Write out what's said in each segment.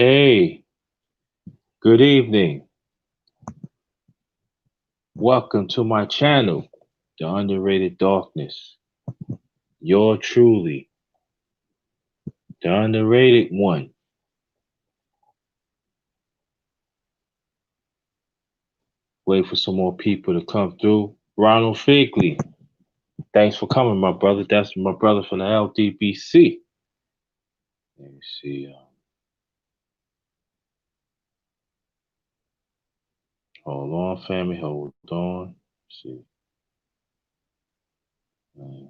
Hey, good evening. Welcome to my channel, The Underrated Darkness. You're truly the underrated one. Wait for some more people to come through. Ronald Figley, thanks for coming, my brother. That's my brother from the LDBC. Let me see. Hold on, family. Hold on. Let's see. Uh,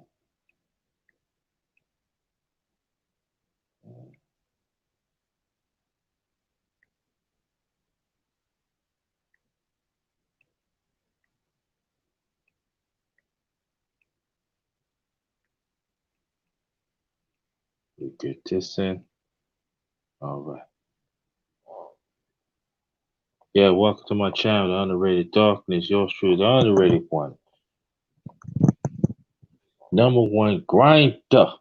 we get this in. All right. Yeah, welcome to my channel, The Underrated Darkness. Yours truly, the underrated one. Number one grinder.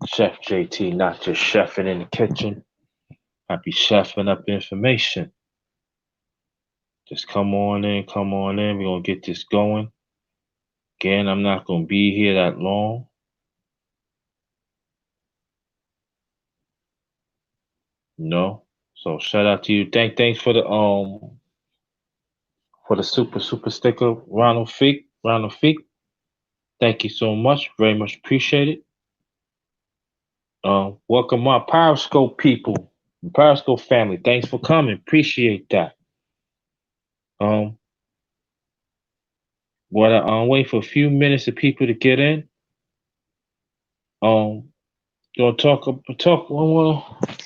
Chef JT, not just chefing in the kitchen. I be chefing up information. Just come on in, come on in. We're going to get this going. Again, I'm not going to be here that long. No. So shout out to you. Thanks for the super sticker, Ronald Feek. Ronald Feek. Thank you so much. Very much appreciated. Welcome my Periscope people, Periscope family. Thanks for coming. Appreciate that. What I wait for a few minutes for people to get in. Gonna talk. I want to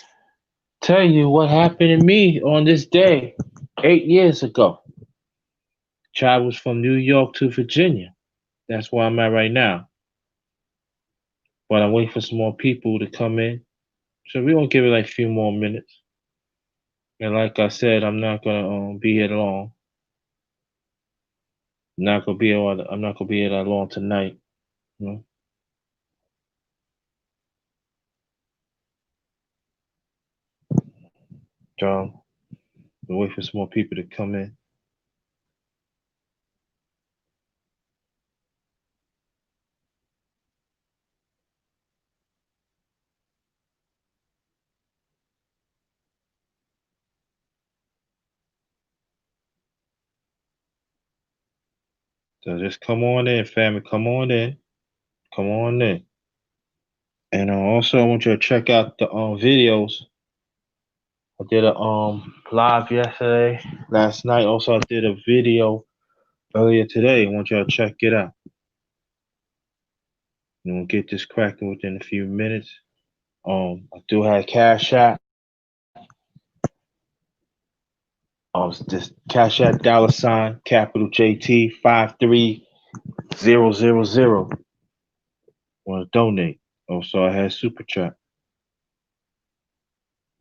tell you what happened to me on this day 8 years ago. Travels from New York to Virginia. That's where I'm at right now. But I'm waiting for some more people to come in. So we're gonna give it like a few more minutes. And like I said, I'm not gonna be here long. I'm not gonna be here that long tonight. You know? So we'll wait for some more people to come in. So just come on in, family. Come on in. Come on in. And also, I want you to check out the videos. I did a live yesterday, last night. Also, I did a video earlier today. I want y'all to check it out. And we'll get this cracking within a few minutes. I do have Cash App. This Cash App $ capital JT 53000. Want to donate? Also, I had Super Chat.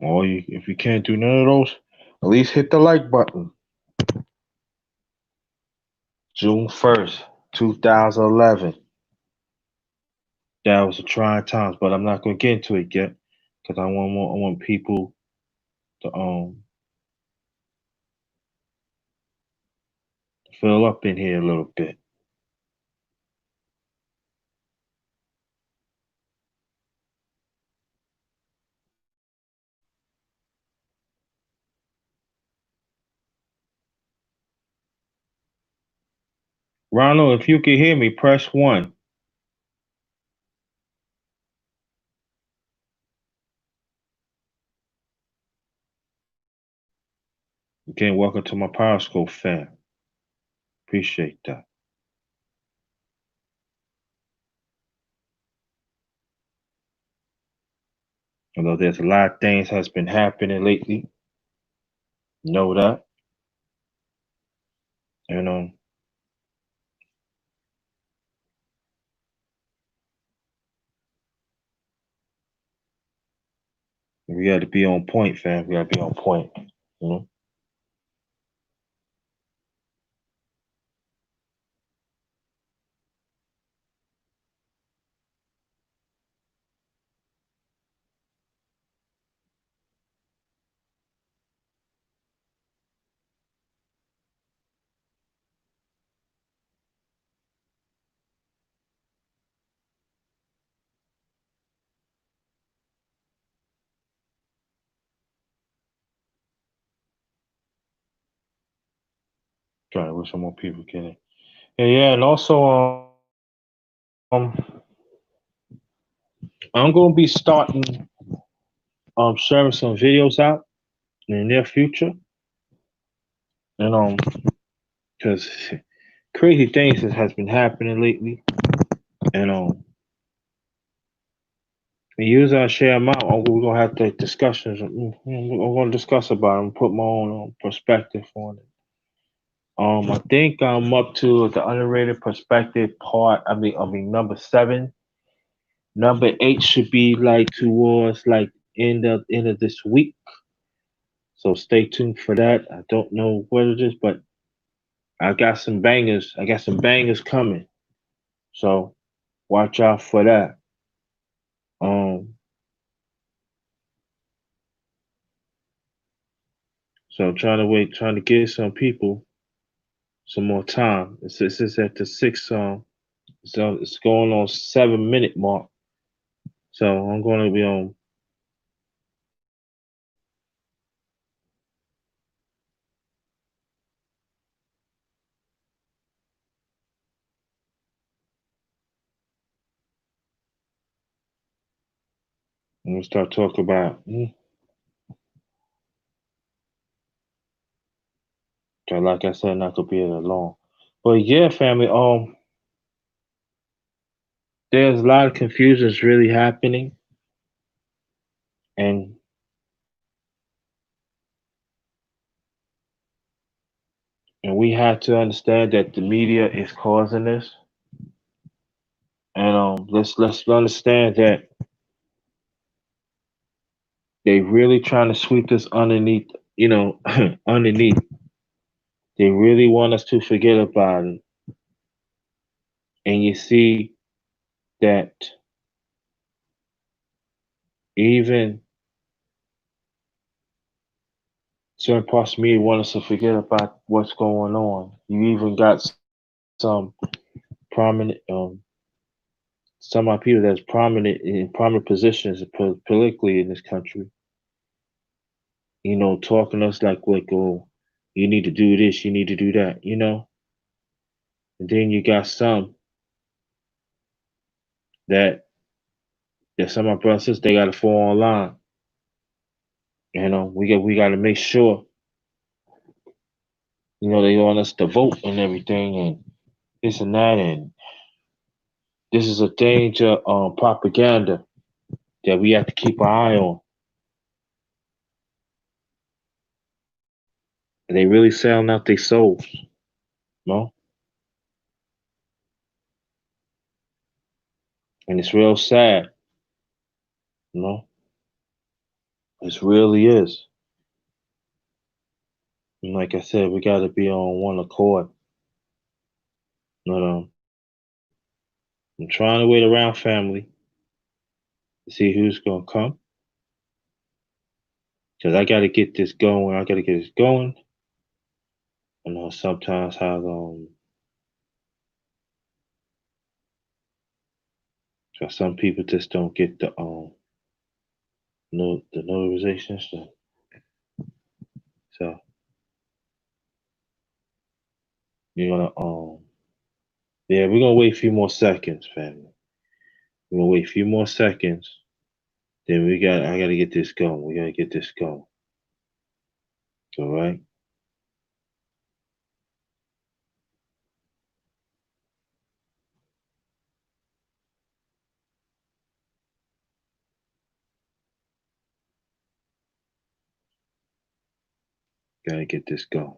Or if you can't do none of those, at least hit the like button. June 1st, 2011. That was a trying times, but I'm not gonna get into it yet because I want people to fill up in here a little bit. Ronald, if you can hear me, press 1. Again, welcome to my Periscope fam. Appreciate that. Although there's a lot of things has been happening lately. Know that. And we got to be on point, fam. We got to be on point. You know? Trying to wish some more people get it. Yeah, and also I'm gonna be starting sharing some videos out in the near future, and because crazy things has been happening lately, and and usually I share them out. We're gonna have the discussions. We're gonna discuss about them, put my own perspective on it. I think I'm up to the underrated perspective part. I mean, number 7. Number 8 should be like towards like end of this week. So stay tuned for that. I don't know what it is, but I got some bangers. I got some bangers coming. So watch out for that. Um, so trying to give some people some more time. It's at the 6. So it's going on 7 minute mark. So I'm gonna be on. I'm gonna start talking about. So like I said, not gonna be that long. But yeah, family. There's a lot of confusions really happening, and we have to understand that the media is causing this. And let's understand that they really trying to sweep this underneath. Underneath. They really want us to forget about it. And you see that even certain parts of media want us to forget about what's going on. You even got some prominent, some of our people that's prominent in prominent positions politically in this country. Talking to us like, oh, you need to do this, you need to do that. And then you got some that some of our brothers they got to fall online. We got to make sure they want us to vote and everything and this and that and this is a danger propaganda that we have to keep an eye on. They really selling out their souls, no? And it's real sad, you know. It really is. And like I said, we got to be on one accord. But I'm trying to wait around family to see who's gonna come because I got to get this going. I got to get this going. I know sometimes how some people just don't get the the notarization stuff. So you're gonna yeah, we're gonna wait a few more seconds, family. We're gonna wait a few more seconds. Then I gotta get this going. We gotta get this going. All right. Gotta get this going.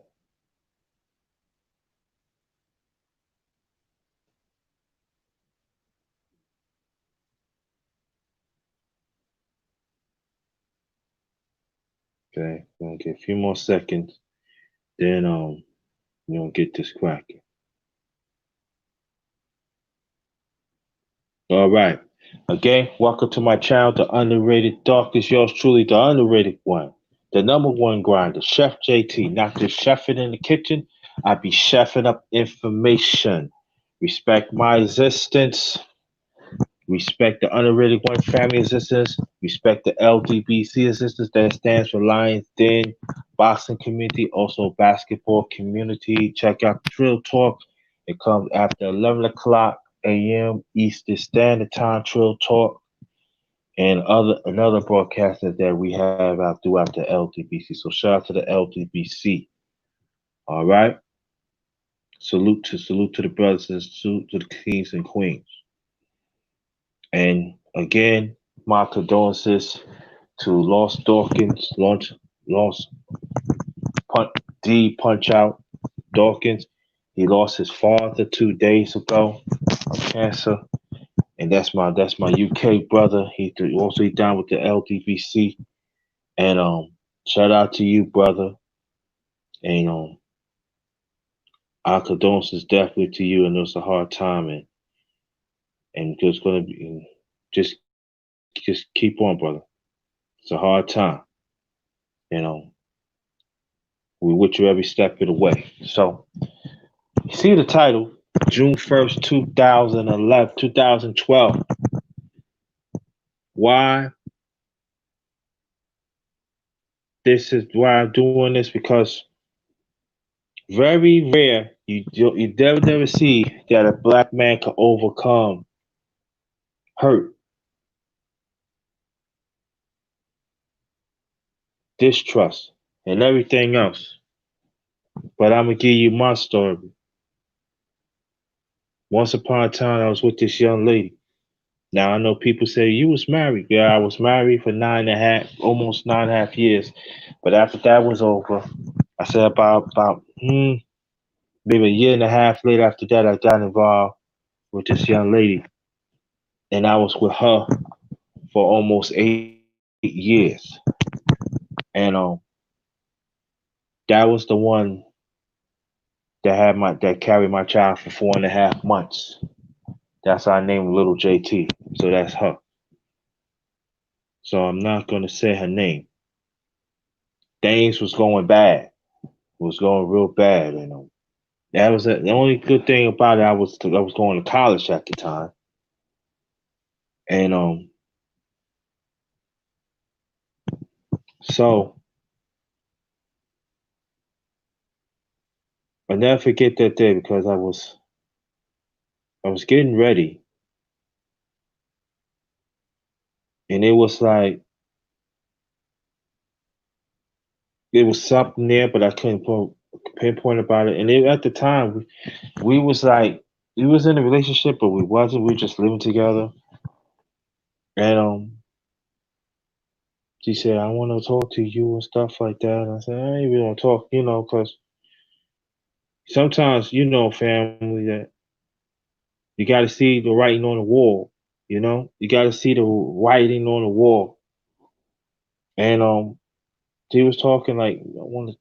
Okay. We're gonna get a few more seconds. Then we're gonna get this cracking. All right. Again, welcome to my channel, The Underrated Dark is yours truly, the underrated one. The number one grinder, Chef JT. Not just chefing in the kitchen, I be chefing up information. Respect my existence. Respect the underrated one family assistance. Respect the LDBC assistance that stands for Lions Den Boxing Community. Also basketball community. Check out Trill Talk. It comes after 11 o'clock a.m. Eastern Standard Time. Trill Talk and other broadcasters that we have out throughout the LDBC. So shout out to the LDBC. All right. Salute to the brothers and salute to the kings and queens. And again, my condolences to Lost Dawkins, lost punch, D Punch Out Dawkins. He lost his father 2 days ago of cancer, and that's my UK brother. He down with the LDBC, and shout out to you, brother, and our condolences definitely to you. And it was a hard time, and it's gonna be just keep on, brother. It's a hard time, you know. We with you every step of the way. So you see the title, June 1st, 2011, 2012. Why why I'm doing this? Because very rare you never see that a black man can overcome hurt, distrust, and everything else. But I'm gonna give you my story. Once upon a time, I was with this young lady. Now I know people say you was married. Yeah, I was married for 9.5 years. But after that was over, I said about maybe a year and a half later after that, I got involved with this young lady, and I was with her for almost 8 years. And that was the one that carried my child for 4.5 months. That's our name, little JT. So that's her. So I'm not gonna say her name. Things was going bad. It was going real bad, that was the only good thing about it. I was going to college at the time, and so I never forget that day because I was getting ready, and it was like there was something there, but I couldn't pinpoint about it. And at the time, we was like we was in a relationship, but we wasn't. We were just living together, and she said, "I want to talk to you and stuff like that." And I said, "I ain't really don't talk, because sometimes family that you got to see the writing on the wall. You got to see the writing on the wall." And she was talking like I wanted,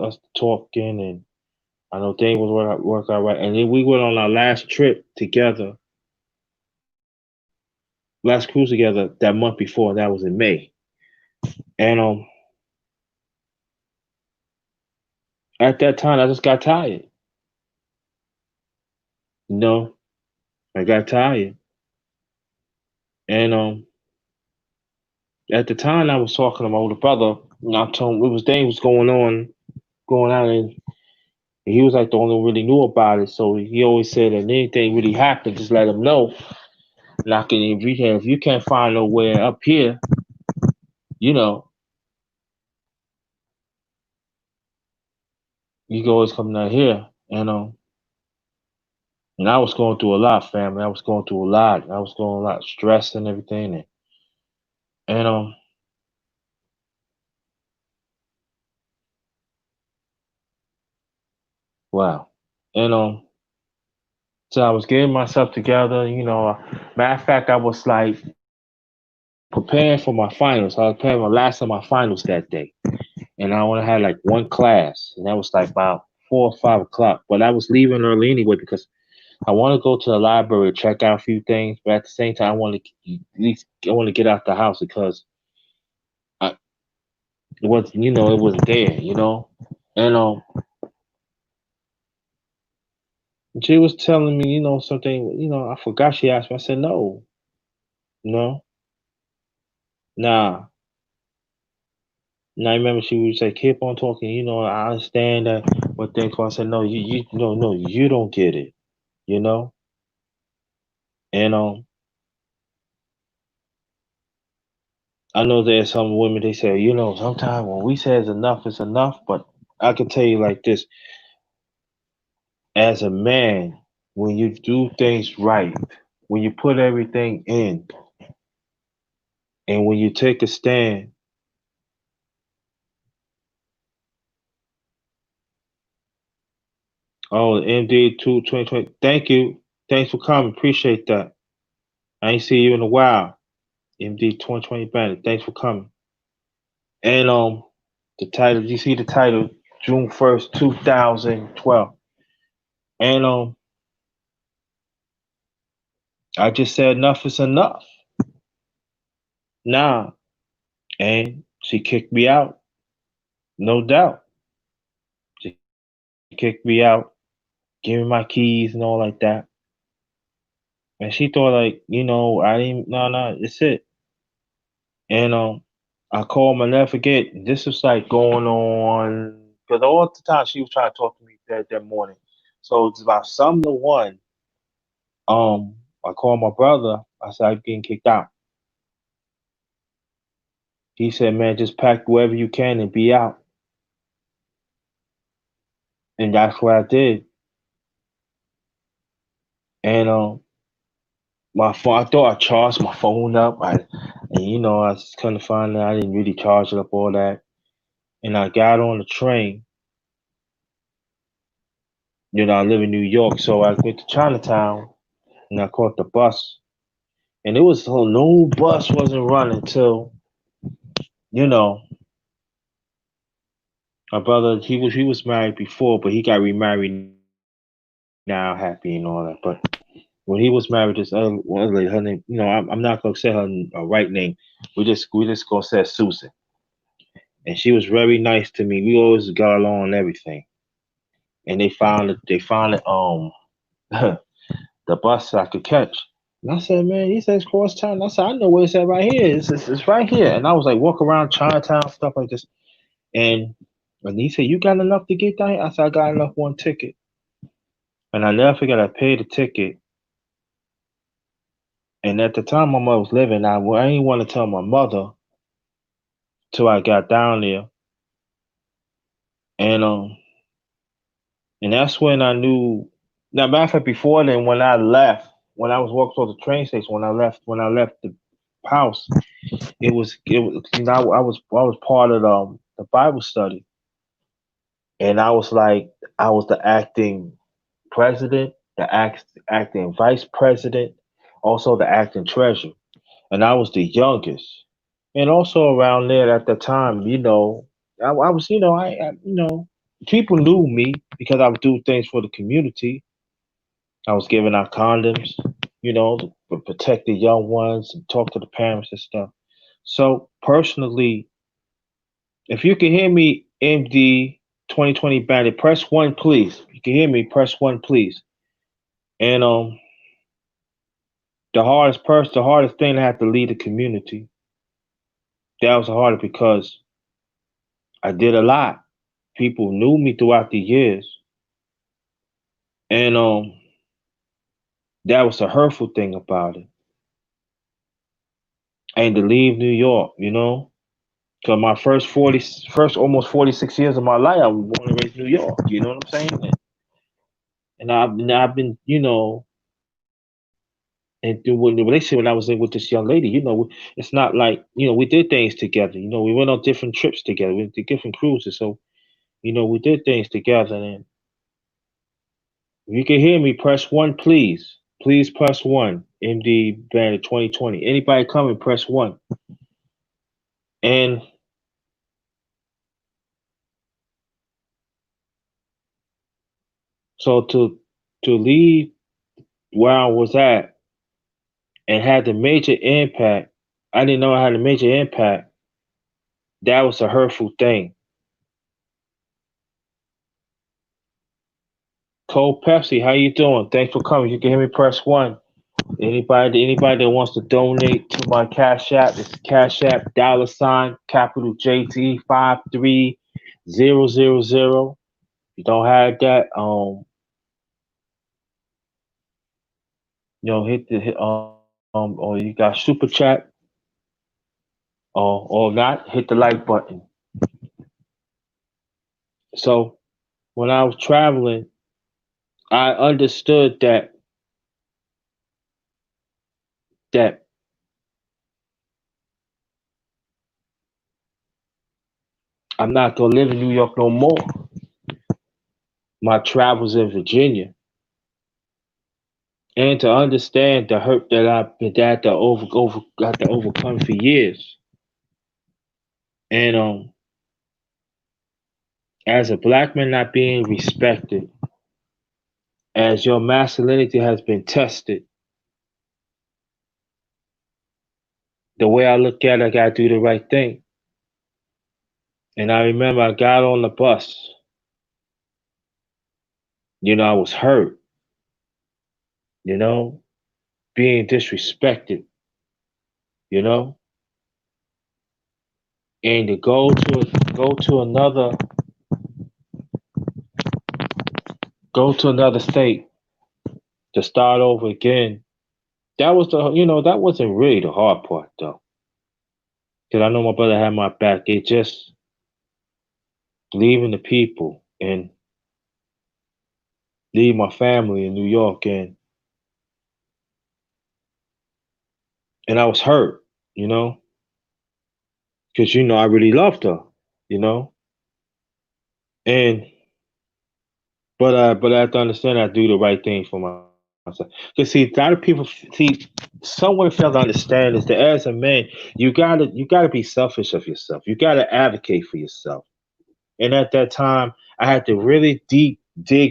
us talking, and I know things was work out right. And then we went on our last trip together, last cruise together that month before. That was in May, and at that time I just got tired. You know, I got tired, and at the time I was talking to my older brother, and I told him it was things going on, and he was like the only one who really knew about it. So he always said that anything really happened, just let him know. And I can if you can't find nowhere up here, you know, you can always come down here. And I was going through a lot, family. I was going through a lot. I was going a lot of stress and everything. And wow. And so I was getting myself together. Matter of fact, I was like preparing for my finals. I was preparing my last of my finals that day, and I only had like one class, and that was like about 4 or 5 o'clock. But I was leaving early anyway because I want to go to the library, check out a few things, but at the same time, I want to get out the house because it wasn't there. And she was telling me, something, I forgot she asked me. I said no. No, nah. Now I remember she would say, "Keep on talking." I understand that what things. I said, "No, no, you don't get it." You know, and I know there's some women they say, sometimes when we say it's enough. But I can tell you like this: as a man, when you do things right, when you put everything in, and when you take a stand, oh, MD 2020, thank you, thanks for coming, appreciate that. I ain't see you in a while, MD 2020 Bandit, thanks for coming. And the title, you see the title, June 1st, 2012, and I just said enough is enough. Nah, and she kicked me out, no doubt. She kicked me out, gave me my keys and all like that. And she thought like, I didn't no no, it's it. And I called my never forget. This was like going on because all the time she was trying to talk to me that morning. So it's about some to one. I called my brother. I said I'm getting kicked out. He said, "Man, just pack wherever you can and be out." And that's what I did. And my phone, I thought I charged my phone up. And I was kind of find out I didn't really charge it up all that. And I got on the train. I live in New York, so I went to Chinatown and I caught the bus. And it was so no bus wasn't running till you know my brother. He was married before, but he got remarried now, happy and all that. But when he was married, this other one lady, her name, I'm not gonna say her right name. We just gonna say Susan, and she was very nice to me. We always got along and everything. And they found the bus I could catch. And I said, man, he says cross town. I said, I know where it's at right here. It's right here. And I was like, walk around Chinatown, stuff like this. And when he said, you got enough to get down here? I said, I got enough one ticket. And I never forget, I paid the ticket. And at the time my mother was living, I didn't want to tell my mother till I got down there. And and that's when I knew. Now, matter of fact, before then, when I left, when I was walking towards the train station, when I left the house, it was I was part of the Bible study, and I was like I was the acting president, acting vice president, also the acting treasurer, and I was the youngest. And also around there at the time, I was people knew me because I would do things for the community. I was giving out condoms, to protect the young ones and talk to the parents and stuff. So personally, if you can hear me, MD 2020 Bandit, press one, please. If you can hear me, press one, please. And the hardest thing I had to lead the community. That was the hardest because I did a lot. People knew me throughout the years, and that was the hurtful thing about it. And to leave New York, because my first almost 46 years of my life, I was born and raised in New York. You know what I'm saying? And I've been, and through when the relationship when I was in with this young lady, it's not like we did things together. We went on different trips together. We did different cruises, so we did things together. And if you can hear me, press one, please. Please press one. MD Bandit 2020. Anybody coming, press one. And so to leave where I was at and had the major impact, I didn't know I had a major impact. That was a hurtful thing. Cold Pepsi, how you doing? Thanks for coming. You can hear me, press one. Anybody that wants to donate to my Cash App, it's Cash App $ capital JT 53000. If you don't have that, or you got Super Chat, or not, hit the like button. So when I was traveling, I understood that I'm not gonna live in New York no more. My travels in Virginia, and to understand the hurt that I've been had to got to overcome for years. And as a black man not being respected, as your masculinity has been tested, the way I look at it, I gotta do the right thing. And I remember I got on the bus. I was hurt. You know, being disrespected. You know, and to go to another state to start over again. That was that wasn't really the hard part though, because I know my brother had my back. It just leaving the people and leave my family in New York, and I was hurt, you know, because I really loved her, you know, and but I have to understand I do the right thing for myself. Because see, a lot of people someone fail to understand is that as a man, you gotta be selfish of yourself. You gotta advocate for yourself. And at that time, I had to really dig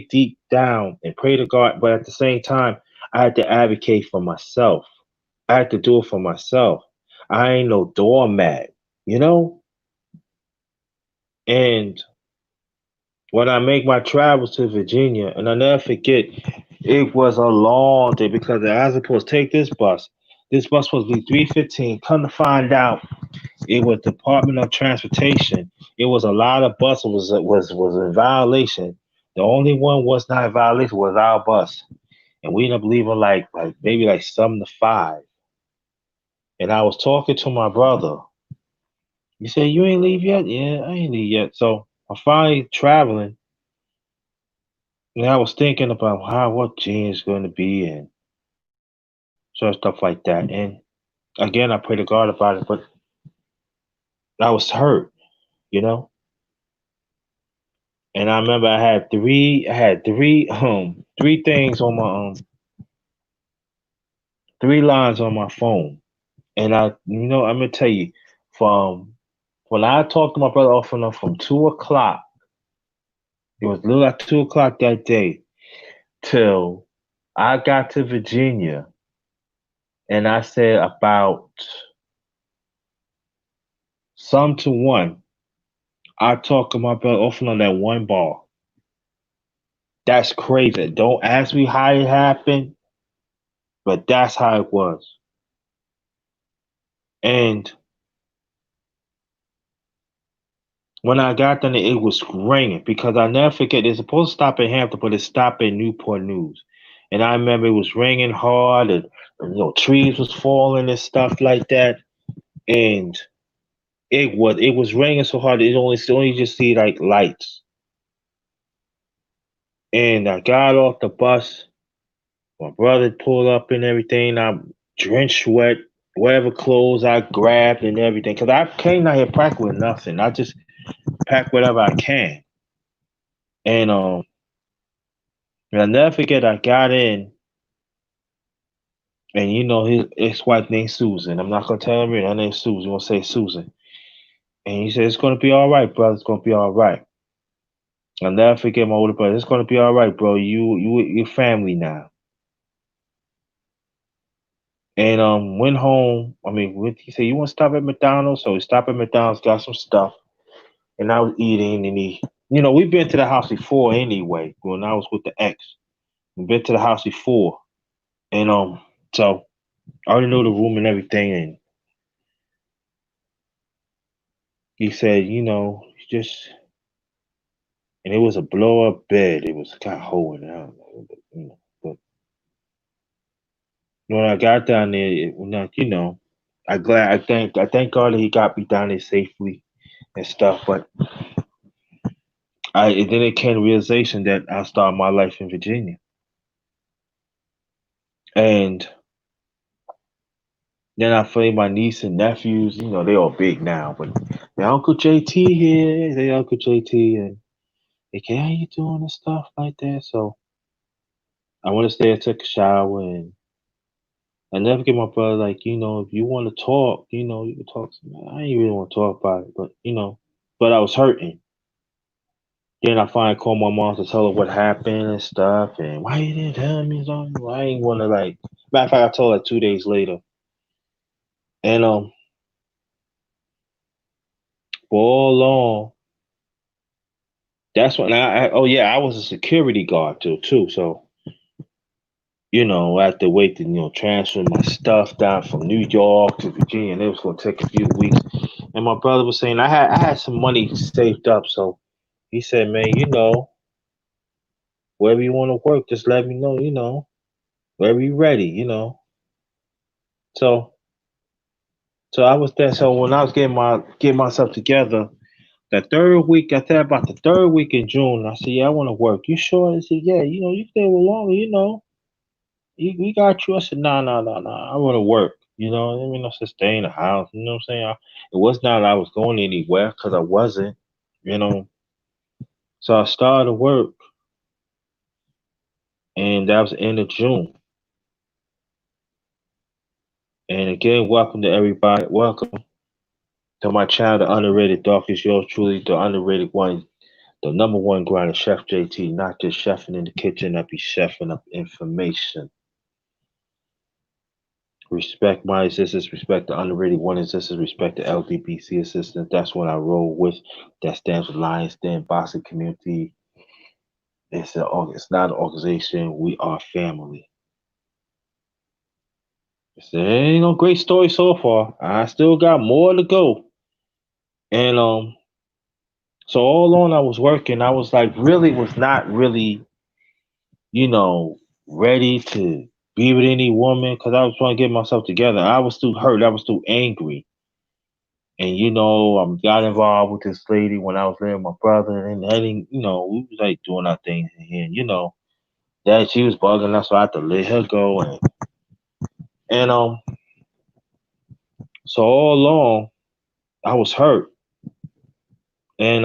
deep down and pray to God. But at the same time, I had to advocate for myself. I had to do it for myself. I ain't no doormat, you know? And when I make my travels to Virginia, and I never forget, it was a long day because I was supposed to take this bus. This bus was supposed to be 3:15. Come to find out, it was Department of Transportation. It was a lot of buses was in violation. The only one was not in violation was our bus, and we ended up leaving like maybe like 7 to 5. And I was talking to my brother. He said, "You ain't leave yet?" Yeah, I ain't leave yet. So I'm finally traveling, and I was thinking about how what jeans going to be and sort of stuff like that. And again, I pray to God about it, but I was hurt, you know. And I remember I had three things on my 3 lines on my phone. And I'm gonna tell you, from when I talked to my brother off and on from 2 o'clock, it was a little at 2 o'clock that day, till I got to Virginia, and I said about some to one, I talked to my brother off and on that one bar. That's crazy. Don't ask me how it happened, but that's how it was. And when I got there, it was ringing because I never forget. It's supposed to stop at Hampton, but it stopped at Newport News. And I remember it was raining hard, and trees was falling and stuff like that. And it was raining so hard it only just see like lights. And I got off the bus. My brother pulled up and everything. I'm drenched wet, whatever clothes I grabbed and everything. Cause I came out here packed with nothing. I just pack whatever I can. And and I never forget I got in, and his ex-wife named Susan. I'm not gonna tell him her name's Susan. I'm gonna say Susan. And he said, "It's gonna be all right, brother. It's gonna be all right." I'll never forget my older brother. It's gonna be all right, bro. You're family now. And went home. I mean, he said, "You want to stop at McDonald's?" So we stopped at McDonald's, got some stuff, and I was eating. And we've been to the house before anyway. When I was with the ex, we've been to the house before, and So I already know the room and everything, and he said, just and it was a blow up bed. It was kind of hole in it, I don't know, but when I got down there, I thank God that he got me down there safely and stuff. But then it came to realization that I started my life in Virginia, and then I played my niece and nephews. They all big now, but their Uncle JT here, their Uncle JT, and they can, how you doing and stuff like that. So I went upstairs, took a shower, and I never get my brother like, if you want to talk, you can talk to me. I ain't really want to talk about it, but but I was hurting. Then I finally called my mom to tell her what happened and stuff, and why you didn't tell me something? I ain't want to like. Matter of fact, I told her 2 days later, and for all along, that's when oh yeah, I was a security guard too. So I had to wait to transfer my stuff down from New York to Virginia, and it was gonna take a few weeks. And my brother was saying I had some money saved up, so he said, man, wherever you want to work, just let me know, wherever you ready, So so I was there. So when I was getting myself together, that third week, I said about the third week in June, I said, yeah, I want to work. You sure? He said, yeah, you stay a little longer, we got you. I said, no, no, no, no, I want to work. I mean, I said, stay in the house. You know what I'm saying? It was not that I was going anywhere because I wasn't, you know. So I started work, and that was the end of June. And again, welcome to everybody. Welcome to my channel, The Underrated Dark is yours truly, the underrated one, the number one grinder, Chef JT, not just chefing in the kitchen, I be chefing up information. Respect my assistants, respect the underrated one assistants, respect the LDBC assistants. That's what I roll with. That stands for Lions Den Boxing Community. It's not an organization. We are family. There ain't no great story so far. I still got more to go. And so all along I was working. I was like really was not really, you know, ready to be with any woman because I was trying to get myself together. I was too hurt. I was too angry. And I got involved with this lady when I was living with my brother, and I didn't, we was like doing our things, and that she was bugging us, so I had to let her go, and so all along I was hurt, and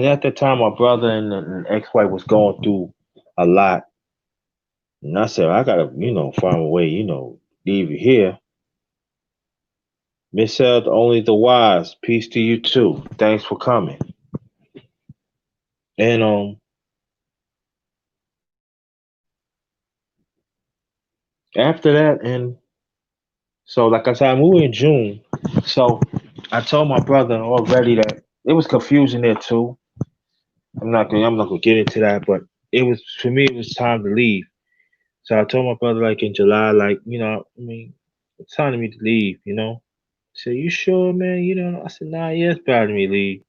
at that time my brother and ex-wife was going through a lot, and I said I gotta, find a way, leave you here. Miss Health, only the wise. Peace to you too. Thanks for coming. And after that, and so like I said, I moved in June. So I told my brother already that it was confusion there too. I'm not gonna get into that, but it was for me. It was time to leave. So I told my brother like in July, like I mean, it's time for me to leave. He said, "You sure, man?" I said, "Nah, yeah, it's better me leave."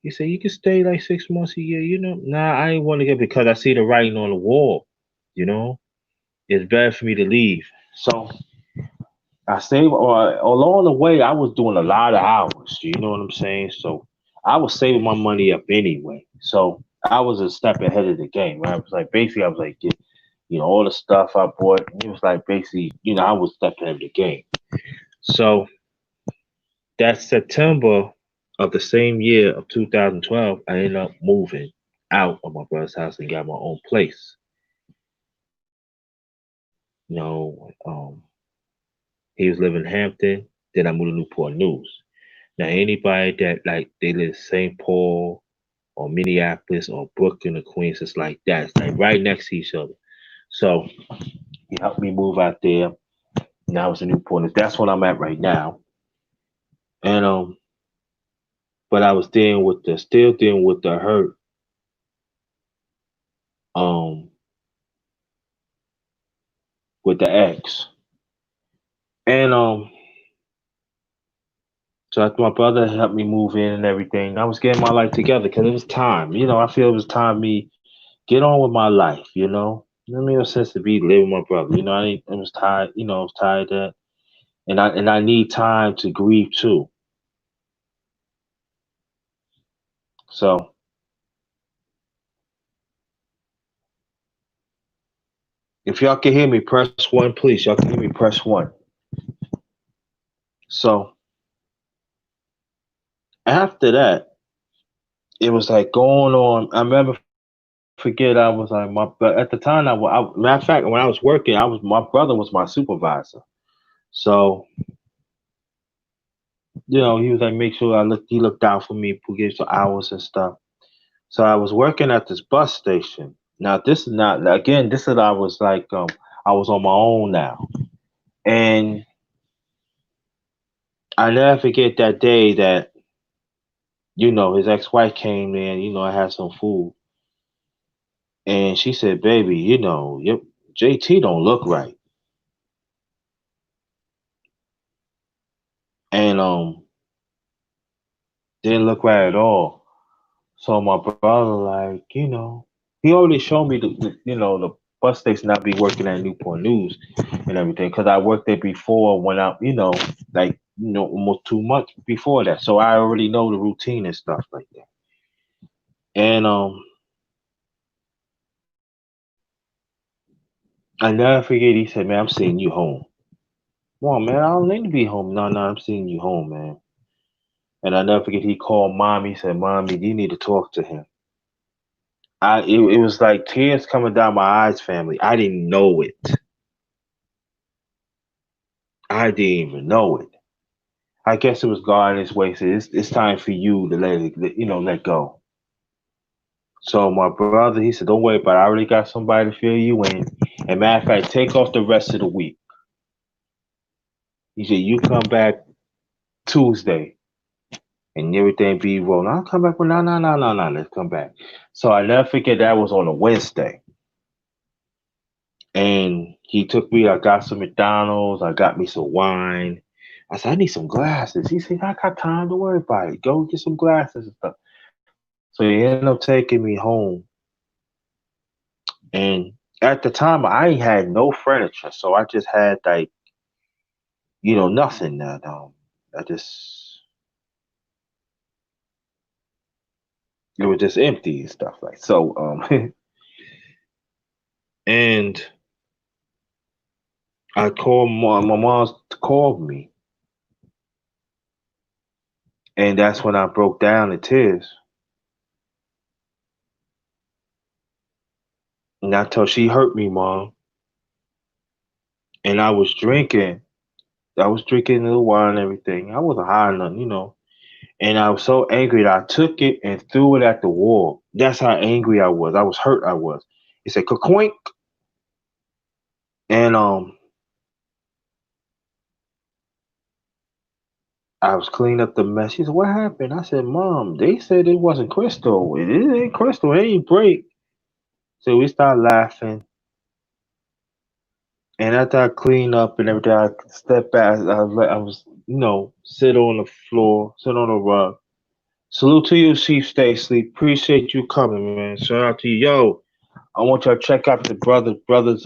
He said, "You can stay like 6 months a year." Nah, I ain't want to get because I see the writing on the wall. You know, it's better for me to leave. So I saved, or along the way, I was doing a lot of hours. You know what I'm saying? So I was saving my money up anyway. So I was a step ahead of the game. Right? I was like, basically, I was like, all the stuff I bought. It was like basically, I was stepping ahead of the game. So that September of the same year of 2012, I ended up moving out of my brother's house and got my own place. You know, he was living in Hampton. Then I moved to Newport News. Now, anybody that like they live in St. Paul or Minneapolis or Brooklyn or Queens, it's like that. It's like right next to each other. So he helped me move out there. Now it's in Newport News. That's what I'm at right now. And but I was still dealing with the hurt. Um, with the ex. And so after my brother helped me move in and everything, I was getting my life together because it was time. I feel it was time me get on with my life. It made no sense to be living with my brother. I was tired. I was tired of that, and I need time to grieve too. So if y'all can hear me, press one, please. Y'all can hear me, press one. So after that, it was like going on. I never forget. I was like but at the time, matter of fact, when I was working, my brother was my supervisor. So he was like, make sure he looked out for me, gave some hours and stuff. So I was working at this bus station. Now this is not again. This is I was like I was on my own now, and I never forget that day that his ex-wife came in. I had some food, and she said, "Baby, your JT don't look right," and didn't look right at all. So my brother, like, he already showed me the bus station I be working at Newport News and everything, because I worked there before when like, almost 2 months before that. So I already know the routine and stuff like that. And I never forget, he said, "Man, I'm seeing you home." Well, man, I don't need to be home. No, no, I'm seeing you home, man. And I never forget, he called mommy, said, "Mommy, you need to talk to him." It was like tears coming down my eyes, family. I didn't know it. I didn't even know it. I guess it was God in His way. Said it's time for you to let go. So my brother, he said, "Don't worry about it. I already got somebody to fill you in. And matter of fact, take off the rest of the week." He said, "You come back Tuesday and everything be rolling." I'll come back. Well, no, no, no, no, no. Let's come back. So I never forget, that was on a Wednesday. And he took me, I got some McDonald's, I got me some wine. I said, "I need some glasses." He said, "I got time, to worry about it. Go get some glasses and stuff." So he ended up taking me home. And at the time, I had no furniture. So I just had, like, nothing. That I just, it was just empty and stuff like so. And I called my mom called me, and that's when I broke down in tears. And I told she hurt me, mom. And I was drinking the wine and everything. I wasn't high or nothing. And I was so angry that I took it and threw it at the wall. That's how angry I was. I was hurt. I was. It said "kakoink," and I was cleaning up the mess. She said, "What happened?" I said, "Mom, they said it wasn't crystal. It ain't crystal. It ain't break." So we started laughing. And after I cleaned up and everything, I stepped back. I was, sit on the floor, sit on the rug. Salute to you, Chief Stacy. Appreciate you coming, man. Shout out to you. Yo, I want y'all to check out the brothers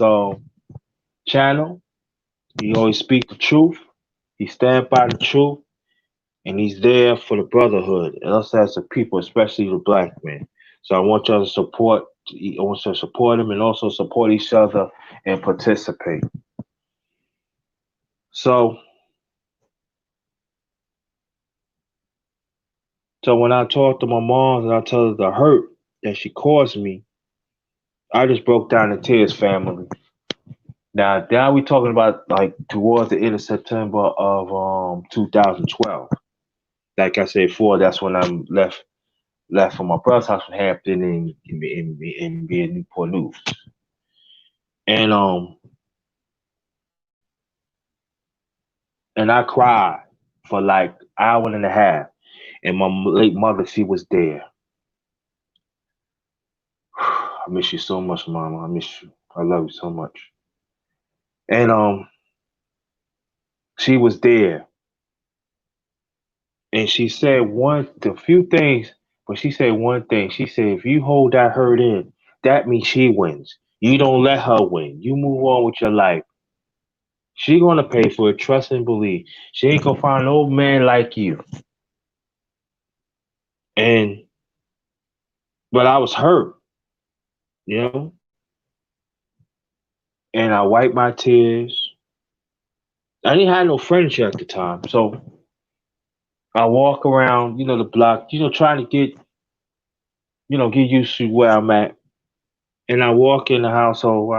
channel. He always speak the truth. He stand by the truth, and he's there for the brotherhood and us as a people, especially the black men. So I want y'all to support. I want y'all to support him and also support each other and participate. So, when I talk to my mom and I tell her the hurt that she caused me, I just broke down in tears, family. Now we talking about like towards the end of September of 2012. Like I said before, that's when I'm left from my brother's house in Hampton and being Newport News. And and I cried for like hour and a half. And my late mother, she was there. I miss you so much, Mama. I miss you. I love you so much. And she was there, and she said a few things, but she said one thing. She said, if you hold that hurt in, that means she wins. You don't let her win. You move on with your life. She gonna pay for it. Trust and believe. She ain't gonna find no man like you. And but I was hurt, you know, and I wiped my tears. I didn't have no furniture at the time, so I walk around, the block, trying to get used to where I'm at. And I walk in the household.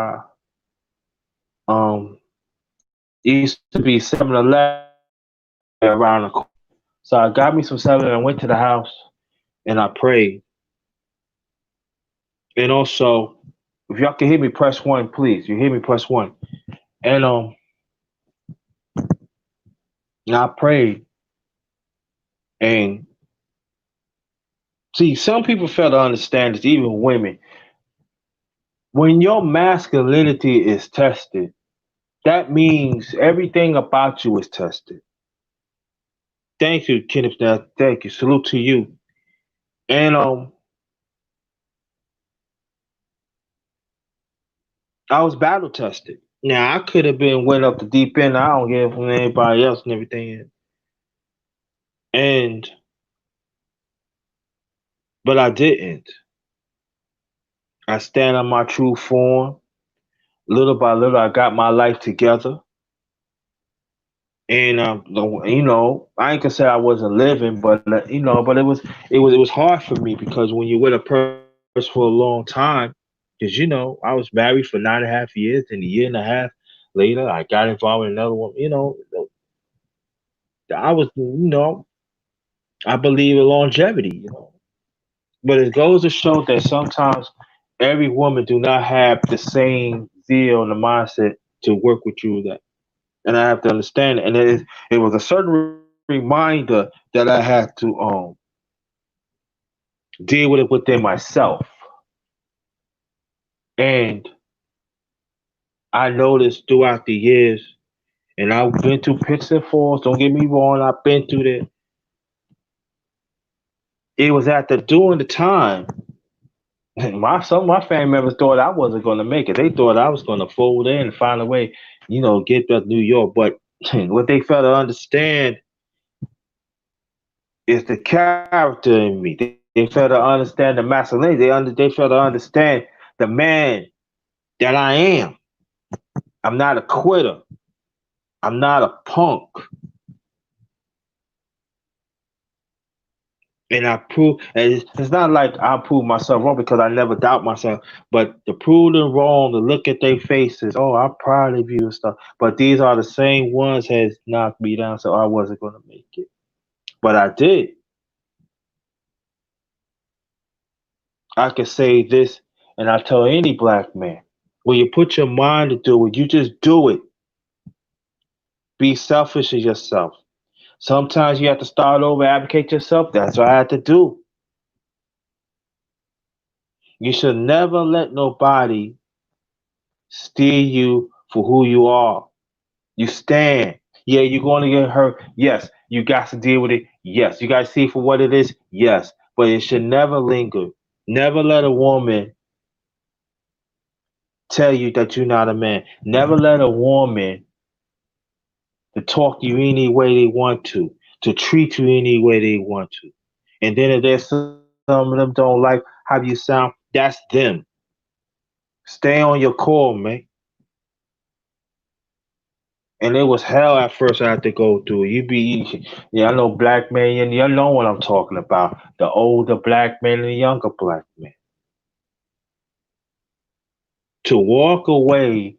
It used to be 7-Eleven around the corner. So I got me some 7 and I went to the house and I prayed. And also, if y'all can hear me, press one, please. You hear me, press one. And I prayed. And see, some people fail to understand this, even women. When your masculinity is tested, that means everything about you is tested. Thank you, Kenneth. Thank you. Salute to you. And I was battle tested. Now I could have been went up the deep end. I don't hear from anybody else and everything. And but I didn't. I stand on my true form. Little by little, I got my life together. And I ain't gonna say I wasn't living, but but it was hard for me because when you're with a person for a long time, because I was married for 9.5 years, and a year and a half later, I got involved in another one. I was, I believe in longevity, but it goes to show that sometimes every woman do not have the same zeal and the mindset to work with you that, and I have to understand it. And it was a certain reminder that I had to deal with it within myself. And I noticed throughout the years, and I've been through pits and falls. Don't get me wrong, I've been through that. It was at the during the time some of my family members thought I wasn't going to make it. They thought I was going to fold in and find a way, get to New York. But what they fail to understand is the character in me. They fail to understand the masculinity. They fail to understand the man that I am. I'm not a quitter. I'm not a punk. And I prove, and it's not like I prove myself wrong because I never doubt myself, but to prove them wrong, to look at their faces, oh, I'm proud of you and stuff. But these are the same ones has knocked me down, so I wasn't gonna make it. But I did. I could say this, and I tell any black man, when you put your mind to do it, you just do it. Be selfish of yourself. Sometimes you have to start over, advocate yourself. That's what I had to do. You should never let nobody steer you for who you are. You stand. Yeah, you're going to get hurt. Yes. You got to deal with it. Yes. You got to see it for what it is. Yes. But it should never linger. Never let a woman tell you that you're not a man. Never let a woman to talk to you any way they want to treat you any way they want to. And then if there's some of them don't like how you sound, that's them. Stay on your core, man. And it was hell at first I had to go through. Yeah, I know black men, and you know what I'm talking about. The older black man and the younger black man. To walk away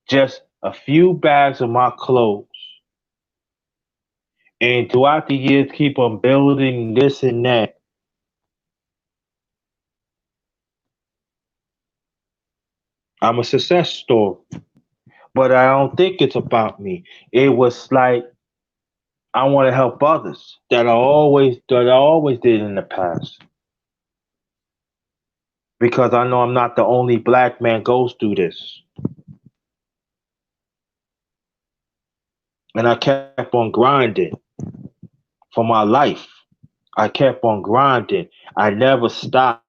just a few bags of my clothes and throughout the years keep on building this and that. I'm a success story. But I don't think it's about me. It was like I want to help others that I always did in the past. Because I know I'm not the only black man goes through this. And I kept on grinding for my life. I kept on grinding. I never stopped.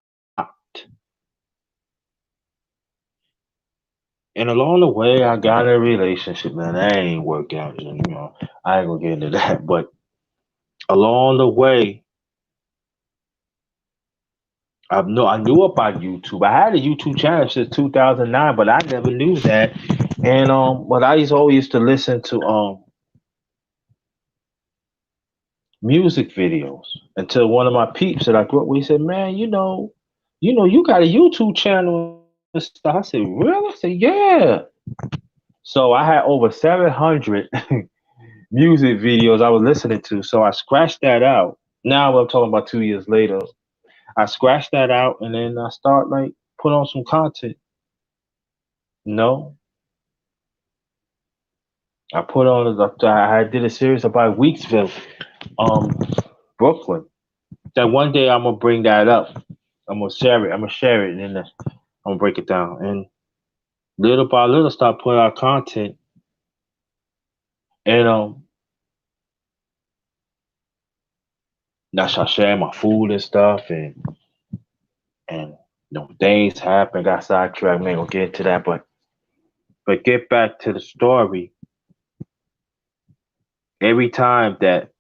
And along the way, I got in a relationship, man. That ain't work out, you know. I ain't gonna get into that. But along the way, I knew about YouTube. I had a YouTube channel since 2009, but I never knew that. And but I always used to listen to music videos until one of my peeps that I grew up with, he said, "Man, you got a YouTube channel and stuff." I said, "Really?" I said, "Yeah." So I had over 700 music videos I was listening to. So I scratched that out. Now I'm talking about 2 years later. I scratched that out and then I start like put on some content. No, I put on. I did a series about Weeksville, um, Brooklyn. That one day I'm gonna bring that up. I'm gonna share it. I'm gonna share it and then I'm gonna break it down. And little by little, start putting out content. And I start sharing my food and stuff. And things happen. Got sidetracked. Man, gonna get into that. But get back to the story. Every time that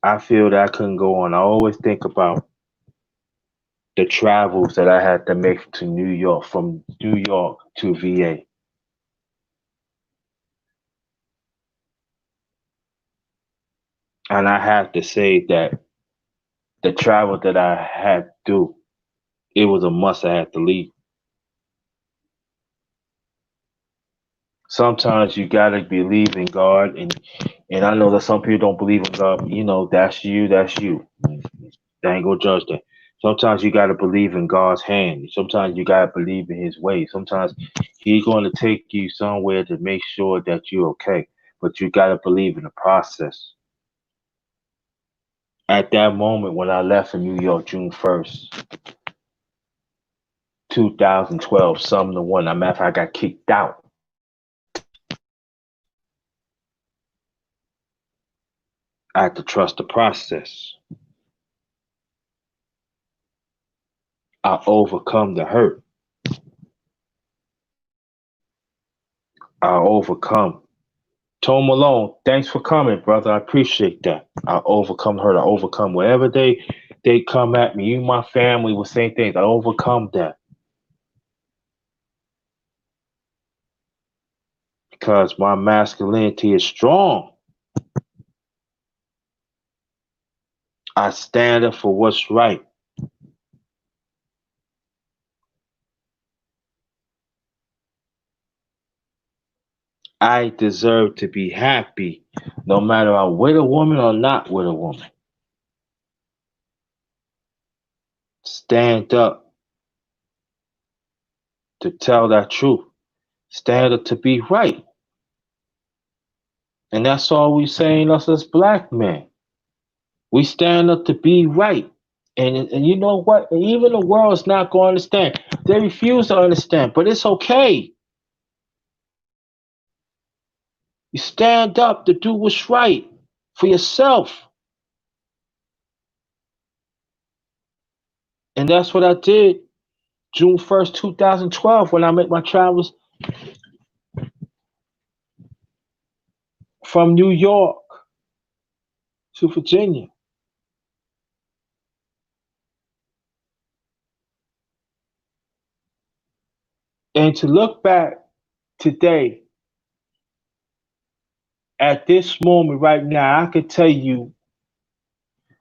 I feel that I couldn't go on, I always think about the travels that I had to make to New York, from New York to VA. And I have to say that the travel that I had to do, it was a must. I had to leave. Sometimes you gotta believe in God, and I know that some people don't believe in God. That's you. That's you. I ain't gonna judge that. Sometimes you gotta believe in God's hand. Sometimes you gotta believe in His way. Sometimes He's gonna take you somewhere to make sure that you're okay. But you gotta believe in the process. At that moment when I left in New York, June 1st, 2012, something to one. Matter of fact, I got kicked out. I had to trust the process. I overcome the hurt. I overcome. Tone Malone, thanks for coming, brother. I appreciate that. I overcome hurt. I overcome wherever they come at me. You, my family, will say things. I overcome that because my masculinity is strong. I stand up for what's right. I deserve to be happy, no matter I'm with a woman or not with a woman. Stand up to tell that truth. Stand up to be right. And that's all we saying us as black men. We stand up to be right. And you know what? Even the world's not going to understand. They refuse to understand, but it's okay. You stand up to do what's right for yourself. And that's what I did June 1st, 2012, when I made my travels from New York to Virginia. And to look back today at this moment right now, I could tell you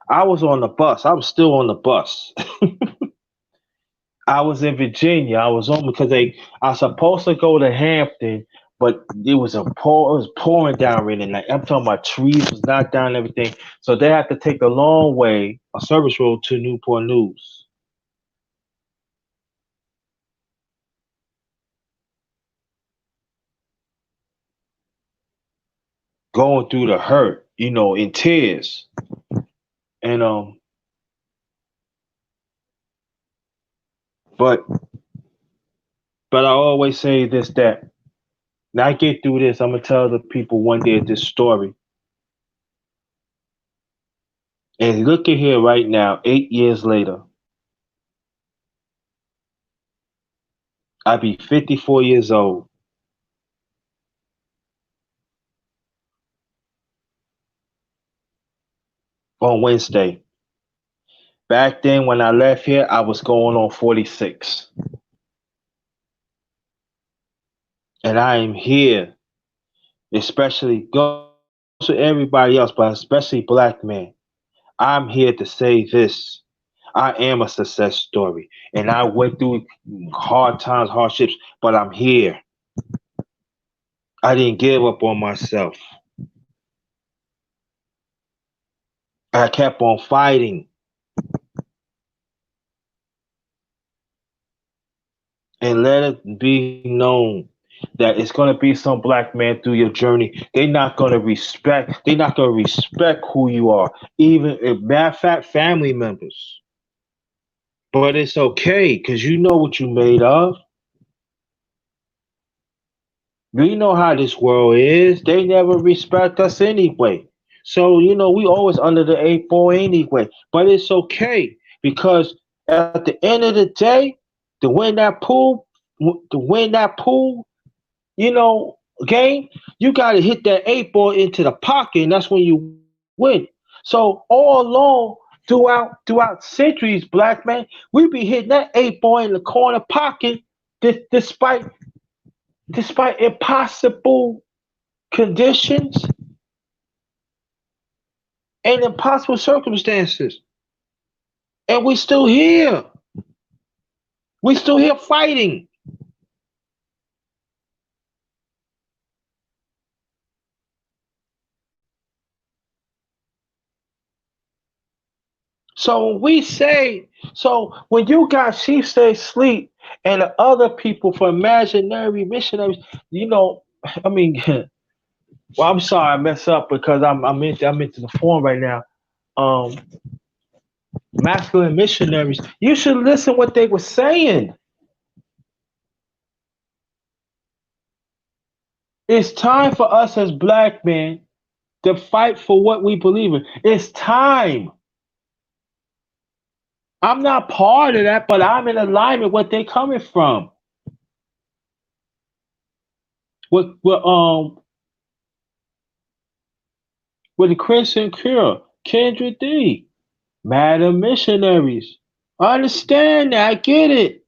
I was on the bus. I was still on the bus. I was in Virginia. I was on because I was supposed to go to Hampton, but it was pouring down really night. I'm talking about trees was knocked down and everything. So they had to take the long way, a service road to Newport News. Going through the hurt, in tears. And but I always say this, that Now I get through this. I'm gonna tell the people one day this story. And look at here right now, 8 years later, I be 54 years old on Wednesday. Back then, when I left here, I was going on 46, and I am here, especially goes to everybody else, but especially black men. I'm here to say this. I am a success story, and I went through hard times, hardships, but I'm here. I didn't give up on myself. I kept on fighting, and let it be known that it's gonna be some black man through your journey. They're not gonna respect. They're not gonna respect who you are, even if matter of fact, family members. But it's okay because you know what you made of. We know how this world is. They never respect us anyway. So, we always under the 8 ball anyway. But it's okay because at the end of the day, to win that pool, to win that pool, you know, game, you got to hit that 8 ball into the pocket, and that's when you win. So all along, throughout centuries, black man, we be hitting that 8 ball in the corner pocket, despite impossible conditions and impossible circumstances, and we still here. We still here fighting. So when we say, so when you got sheep stay sleep and the other people for imaginary missionaries, you know, I mean, well, I'm sorry I mess up because I'm into the form right now. Um, Masculine missionaries, you should listen what they were saying. It's time for us as black men to fight for what we believe in. It's time. I'm not part of that, but I'm in alignment with what they're coming from. With with the Christian Cure, Kendra D, Madam Missionaries. I understand that. I get it.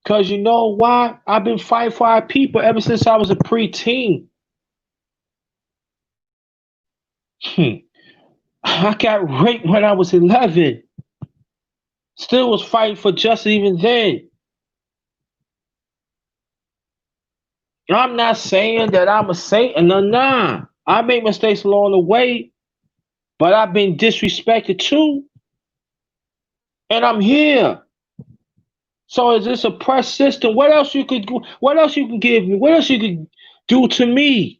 Cause you know why? I've been fighting for our people ever since I was a preteen. Hmm. I got raped when I was 11. Still was fighting for justice even then. I'm not saying that I'm a saint, and nah. I made mistakes along the way, but I've been disrespected too, and I'm here. So is this a press system? What else you could? What else you can give me? What else you could do to me?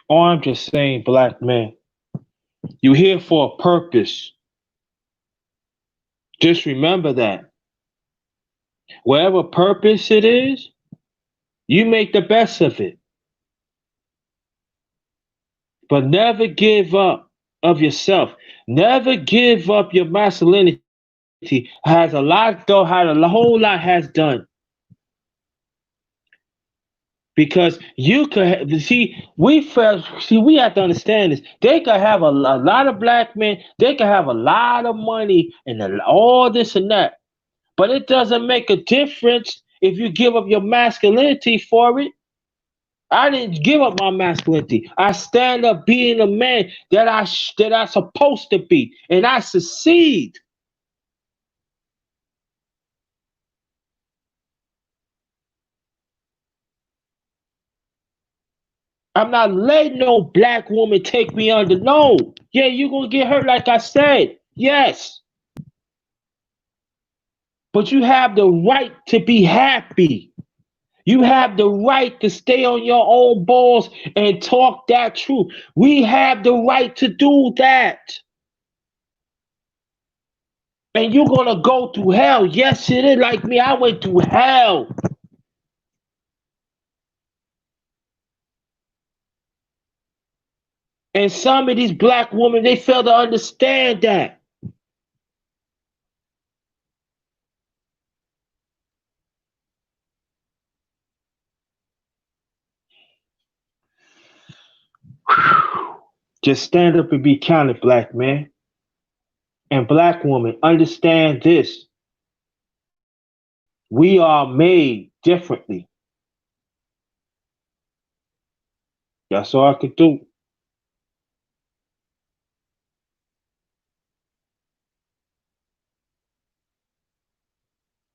Oh, I'm just saying, black man, you here for a purpose. Just remember that. Whatever purpose it is, you make the best of it. But never give up of yourself. Never give up your masculinity. Has a lot though, had a whole lot has done. Because you could see we have to understand this. They could have a lot of black men, they could have a lot of money and all this and that. But it doesn't make a difference if you give up your masculinity for it. I didn't give up my masculinity. I stand up being a man that I supposed to be, and I succeed. I'm not letting no black woman take me under. No. Yeah, you're gonna get hurt, like I said. Yes. But you have the right to be happy. You have the right to stay on your own balls and talk that truth. We have the right to do that. And you're gonna go through hell. Yes, it is. Like me, I went through hell. And some of these black women, they fail to understand that. Just stand up and be counted, black man. And black woman, understand this. We are made differently. That's all I could do.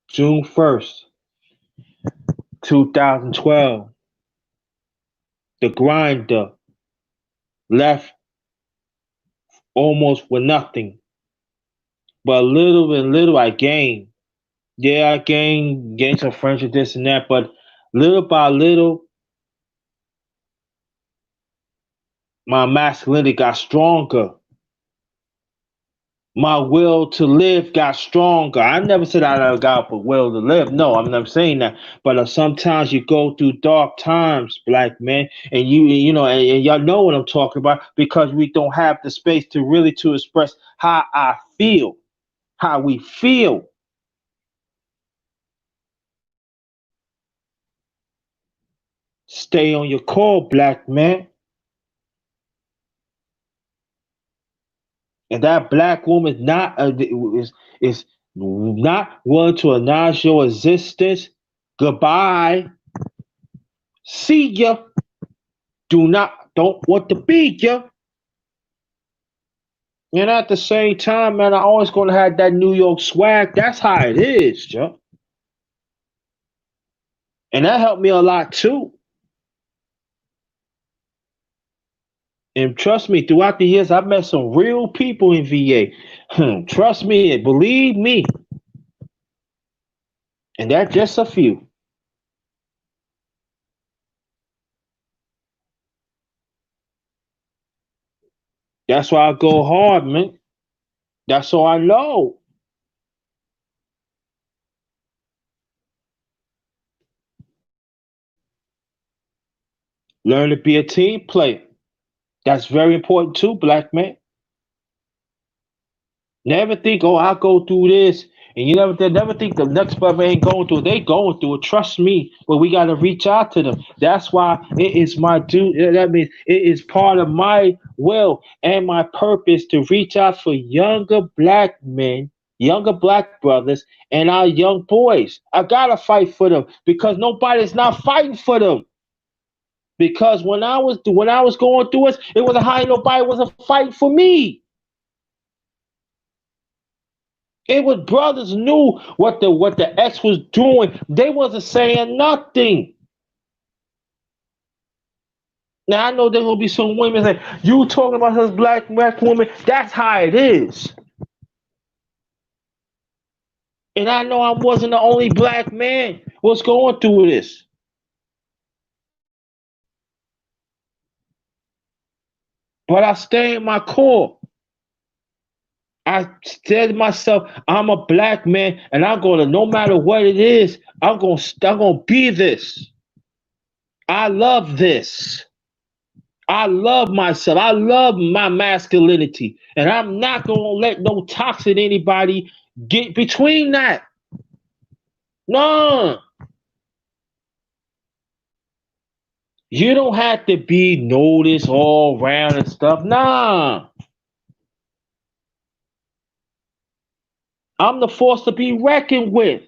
June 1st, 2012, the grinder left almost with nothing. But little and little I gained. Yeah, I gained some friendship, this and that, but little by little, my masculinity got stronger. My will to live got stronger. I never said I never got a will to live. No, I'm never saying that. But sometimes you go through dark times, black men, and and y'all know what I'm talking about because we don't have the space to really to express how I feel, how we feel. Stay on your core, black man. And that black woman is not willing to acknowledge your existence. Goodbye. See ya. Don't want to be ya. And at the same time, man, I always gonna have that New York swag. That's how it is, Joe. And that helped me a lot too. And trust me, throughout the years, I've met some real people in VA. Trust me and believe me. And that's just a few. That's why I go hard, man. That's all I know. Learn to be a team player. That's very important too, black man. Never think, oh, I'll go through this. And you never think the next brother ain't going through it. They going through it. Trust me. But we gotta reach out to them. That's why it is my duty. That means it is part of my will and my purpose to reach out for younger black men, younger black brothers, and our young boys. I gotta fight for them because nobody's not fighting for them. Because when I was going through it wasn't how nobody was a fight for me. It was brothers knew what the ex was doing. They wasn't saying nothing. Now I know there gonna be some women say, "You talking about this black woman?" That's how it is. And I know I wasn't the only black man was going through this. But I stay in my core. I said to myself, I'm a black man, and I'm gonna, no matter what it is, I'm gonna be this. I love this. I love myself. I love my masculinity, and I'm not gonna let no toxic anybody get between that. No, you don't have to be noticed all around and stuff. Nah, I'm the force to be reckoned with.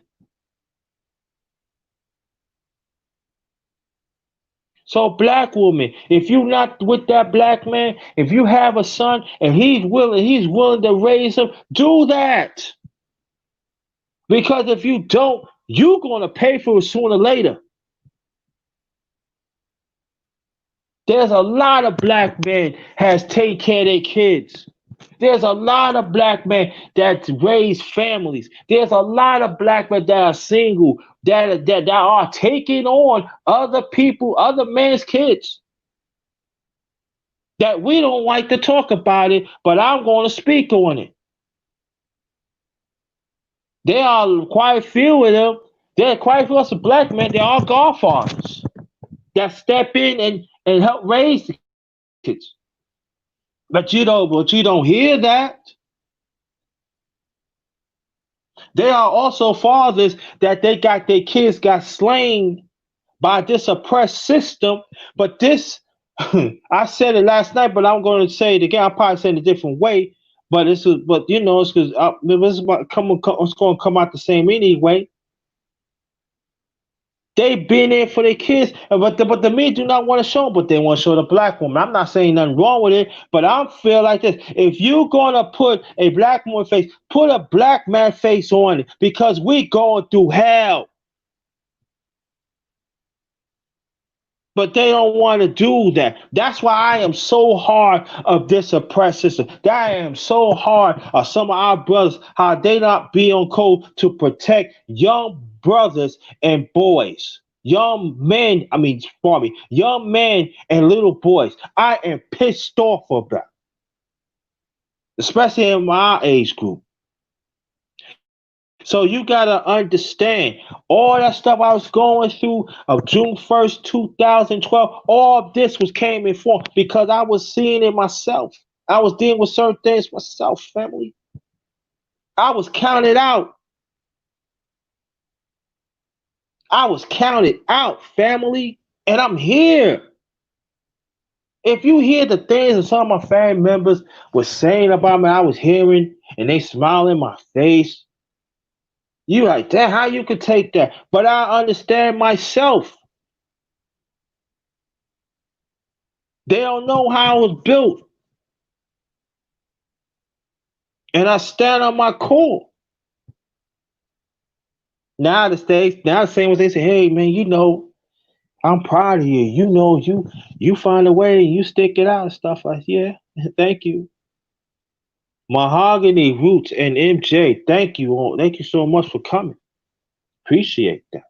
So, black woman, if you not with that black man, if you have a son and he's willing to raise him, do that. Because if you don't, you're gonna pay for it sooner or later. There's a lot of black men has take care of their kids. There's a lot of black men that raise families. There's a lot of black men that are single, that are taking on other people, other men's kids. That we don't like to talk about it, but I'm going to speak on it. There are quite a few of them. There are quite a few of us black men. They are godfathers that step in and help raise the kids. But you don't hear that. There are also fathers that they got their kids got slain by this oppressed system. But this, I said it last night, but I'm going to say it again. I'm probably saying it a different way. But it's because it's going to come out the same anyway. They been there for their kids, but the men do not want to show them, but they want to show the black woman. I'm not saying nothing wrong with it, but I feel like this: if you gonna put a black woman face, put a black man face on it, because we going through hell. But they don't want to do that. That's why I am so hard of this oppressed system. That I am so hard of some of our brothers, how they not be on code to protect young brothers and boys. Young men, pardon me, young men and little boys. I am pissed off of that, especially in my age group. So you gotta understand all that stuff I was going through of June 1st, 2012. All this was came in form because I was seeing it myself. I was dealing with certain things myself, family. I was counted out. I was counted out, family, and I'm here. If you hear the things that some of my family members were saying about me, I was hearing, and they smile in my face. You like that? How you could take that? But I understand myself. They don't know how I was built, and I stand on my core. Now the same as they say, hey man, I'm proud of you. You find a way, you stick it out and stuff like yeah. Thank you. Mahogany Roots and MJ, thank you all. Thank you so much for coming. Appreciate that.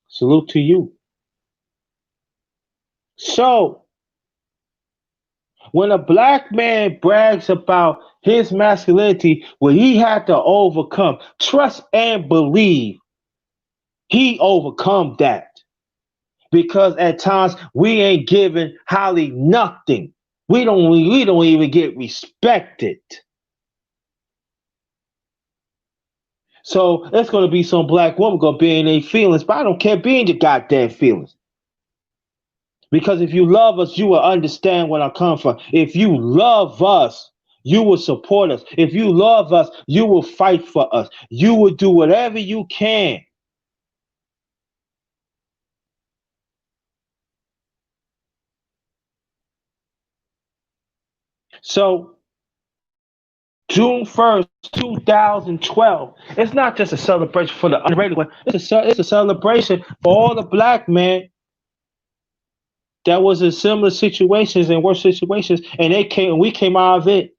Salute to you. So when a black man brags about his masculinity, what he had to overcome, trust and believe he overcome that. Because at times we ain't giving Holly nothing. We don't even get respected. So it's gonna be some black woman gonna be in their feelings, but I don't care be in your goddamn feelings. Because if you love us, you will understand where I come from. If you love us, you will support us. If you love us, you will fight for us. You will do whatever you can. So June 1st, 2012. It's not just a celebration for the underrated one. It's a celebration for all the black men that was in similar situations and worse situations, and we came out of it.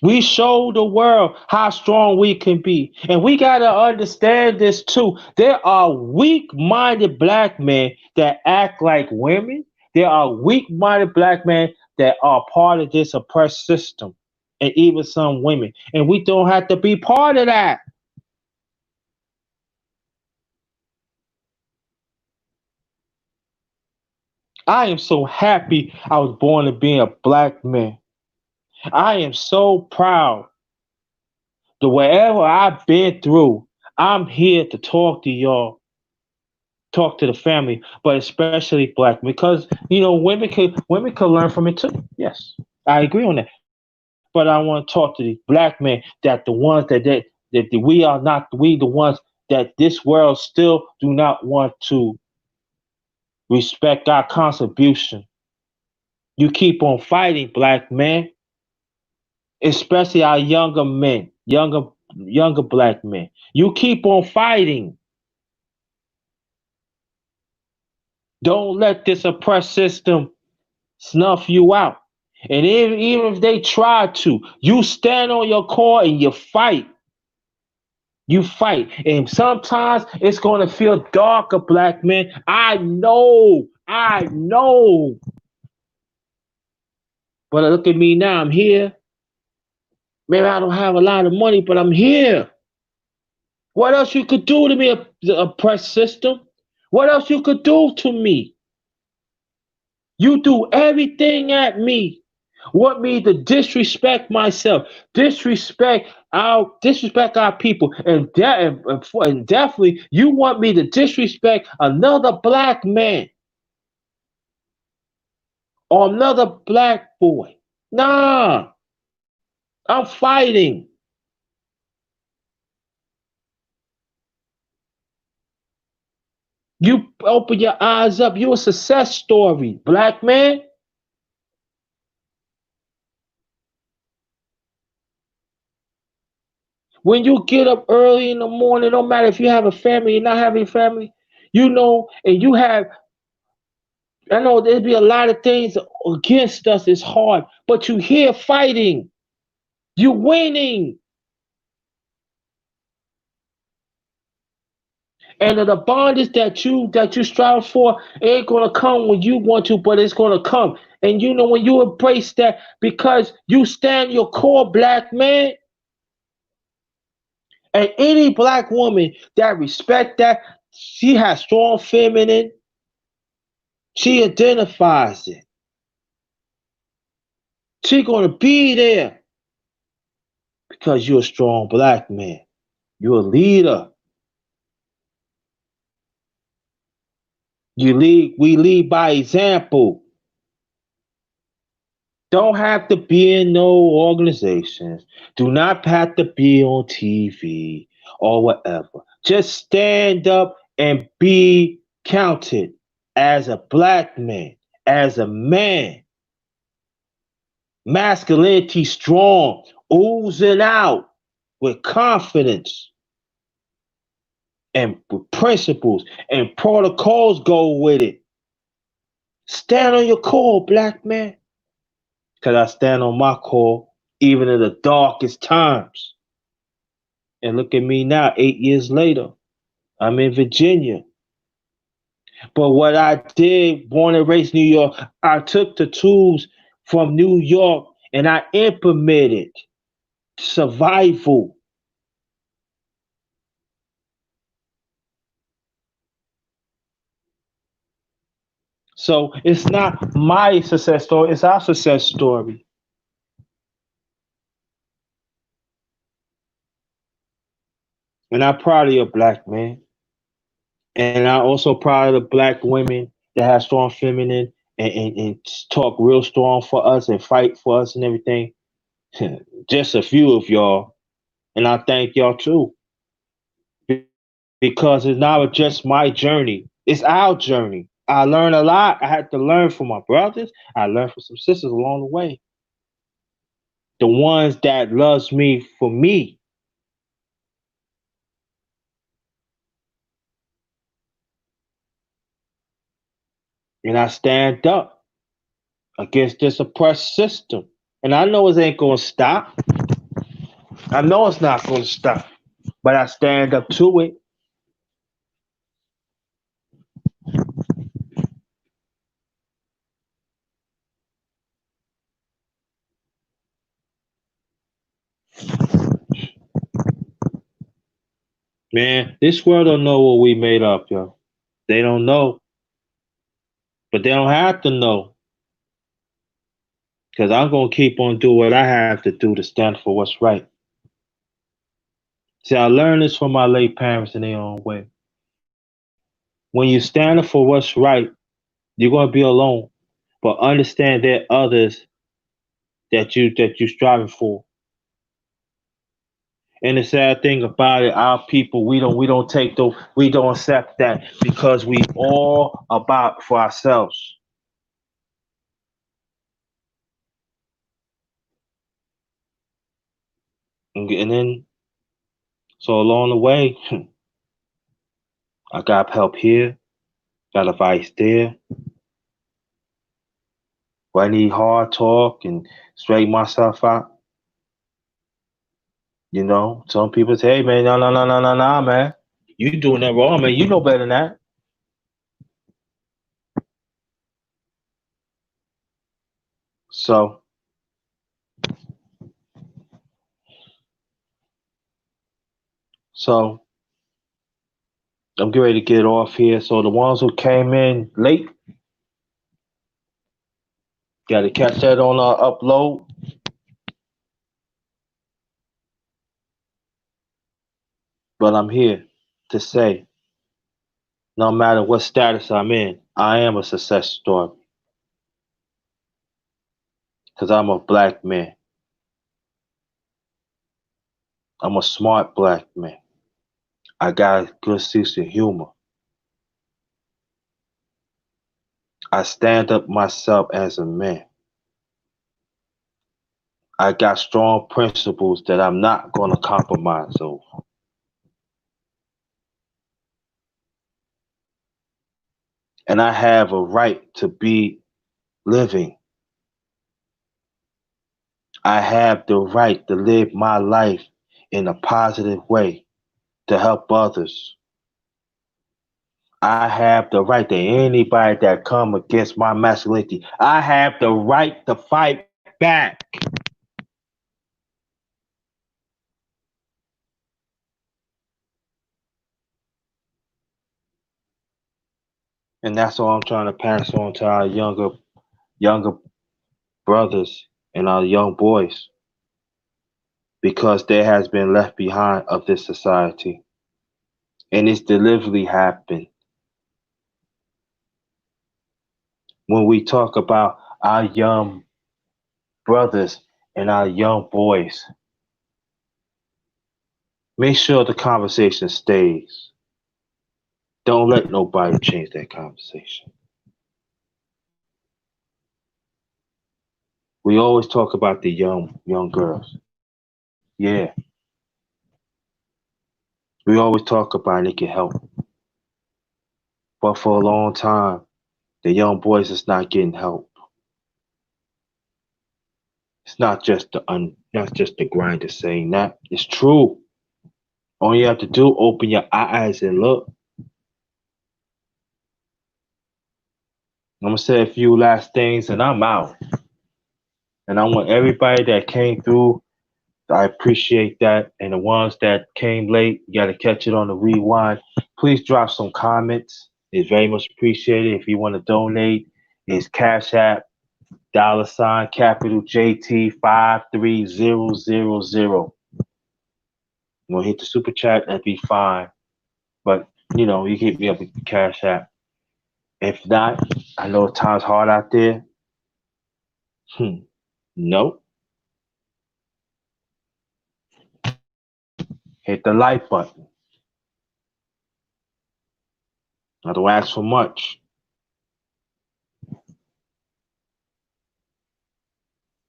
We show the world how strong we can be. And we got to understand this too. There are weak minded black men that act like women. There are weak minded black men that are part of this oppressed system, and even some women. And we don't have to be part of that. I am so happy I was born to be a black man. I am so proud that wherever I've been through, I'm here to talk to y'all, talk to the family, but especially black, because women could learn from it too. Yes, I agree on that. But I want to talk to the black men, that the ones that we are not we the ones that this world still do not want to respect our contribution. You keep on fighting, black men, especially our younger men, younger black men. You keep on fighting. Don't let this oppressed system snuff you out. And even if they try to, you stand on your core and you fight. You fight. And sometimes it's gonna feel darker, black man. I know. I know. But look at me now. I'm here. Maybe I don't have a lot of money, but I'm here. What else you could do to me, the oppressed system? What else you could do to me? You do everything at me. Want me to disrespect myself, disrespect our people, and definitely you want me to disrespect another black man or another black boy. Nah, I'm fighting. You open your eyes up. You a success story, black man. When you get up early in the morning, no matter if you have a family or not having a family, and you have, I know there'd be a lot of things against us. It's hard, but you here fighting. You winning. And the bondage that you strive for ain't gonna come when you want to, but it's gonna come. And when you embrace that because you stand your core, black man, and any black woman that respect that, she has strong feminine, she identifies it. She gonna be there because you're a strong black man. You're a leader. We lead by example. Don't have to be in no organizations. Do not have to be on TV or whatever. Just stand up and be counted as a black man, as a man. Masculinity strong, oozing out with confidence and with principles and protocols go with it. Stand on your core, black man. Because I stand on my core even in the darkest times. And look at me now, 8 years later. I'm in Virginia. But what I did, born and raised New York, I took the tools from New York and I implemented survival. So it's not my success story, it's our success story. And I'm proud of your black man. And I'm also proud of the black women that have strong feminine and talk real strong for us and fight for us and everything. Just a few of y'all. And I thank y'all too. Because it's not just my journey, it's our journey. I learned a lot. I had to learn from my brothers. I learned from some sisters along the way. The ones that loves me for me. And I stand up against this oppressed system. And I know it ain't gonna stop. I know it's not gonna stop. But I stand up to it. Man, this world don't know what we made up, yo. They don't know. But they don't have to know. Because I'm gonna keep on doing what I have to do to stand for what's right. See, I learned this from my late parents in their own way. When you're standing for what's right, you're gonna be alone. But understand there are others that you striving for. And the sad thing about it, our people, we don't take those, we don't accept that because we all about for ourselves. And then so along the way, I got help here, got advice there. Where I need hard talk and straighten myself out. Some people say, hey man, no, no, no, no, no, no, man. You doing that wrong, man. You know better than that. So, so I'm getting ready to get off here. So the ones who came in late, got to catch that on our upload. But I'm here to say, no matter what status I'm in, I am a success story because I'm a black man. I'm a smart black man. I got a good sense of humor. I stand up myself as a man. I got strong principles that I'm not going to compromise over. And I have a right to be living. I have the right to live my life in a positive way to help others. I have the right to anybody that come against my masculinity. I have the right to fight back. And that's all I'm trying to pass on to our younger brothers and our young boys because there has been left behind of this society. And it's deliberately happened. When we talk about our young brothers and our young boys, make sure the conversation stays. Don't let nobody change that conversation. We always talk about the young girls. Yeah, we always talk about it can help. But for a long time, the young boys is not getting help. It's not just the grind of saying that. It's true. All you have to do, open your eyes and look. I'm gonna say a few last things and I'm out. And I want everybody that came through, I appreciate that. And the ones that came late, you gotta catch it on the rewind. Please drop some comments. It's very much appreciated. If you want to donate, it's Cash App, $ capital JT 53000. You want to hit the super chat, that'd be fine. But you can hit me up with the Cash App. If not, I know time's hard out there. Nope. Hit the like button. I don't ask for much.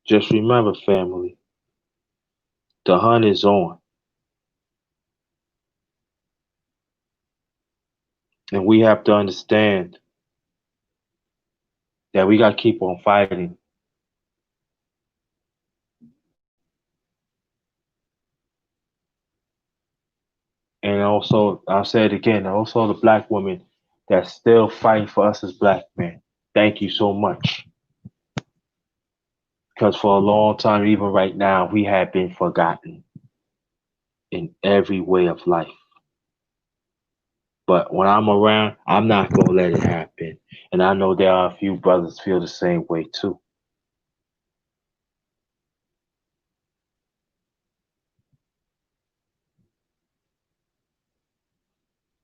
Just remember, family, the hunt is on. And we have to understand that we got to keep on fighting. And also, I'll say it again, also the black women that's still fighting for us as black men. Thank you so much. Because for a long time, even right now, we have been forgotten in every way of life. But when I'm around, I'm not going to let it happen. And I know there are a few brothers feel the same way too.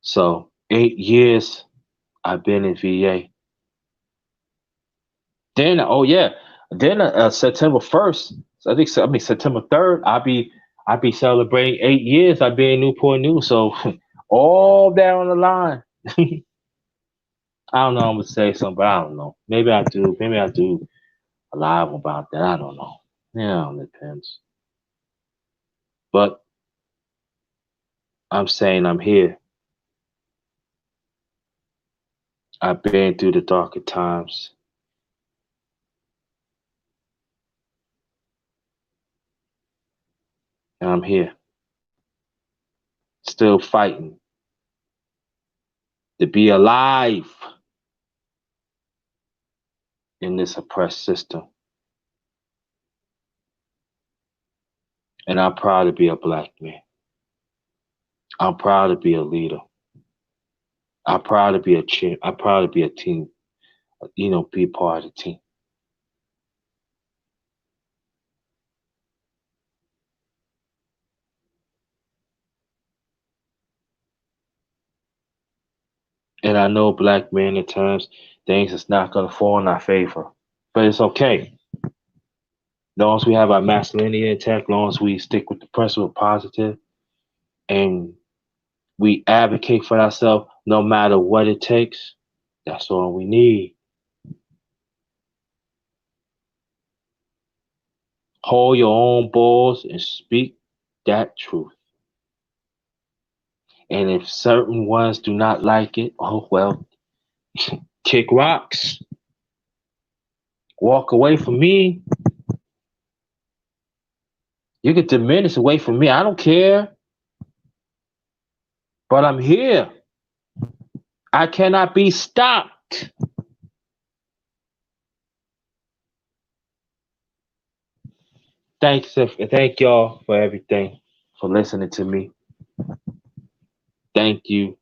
So 8 years I've been in VA. Then, oh yeah, then September 1st, September 3rd, I'll be celebrating 8 years. I'll be in Newport News. So all that on the line. I don't know. I'm gonna say something, but I don't know. Maybe I do. Maybe I do a live about that. I don't know. Yeah, it depends. But I'm saying I'm here. I've been through the darker times, and I'm here. still fighting to be alive in this oppressed system. And I'm proud to be a black man. I'm proud to be a leader. I'm proud to be a champ. I'm proud to be a team, be part of the team. And I know black men at times things is not gonna fall in our favor. But it's okay. As long as we have our masculinity intact, as long as we stick with the principle of positive and we advocate for ourselves no matter what it takes, that's all we need. Hold your own balls and speak that truth. And if certain ones do not like it, oh well, kick rocks. Walk away from me. You get diminished away from me. I don't care. But I'm here. I cannot be stopped. Thank y'all for everything, for listening to me. Thank you,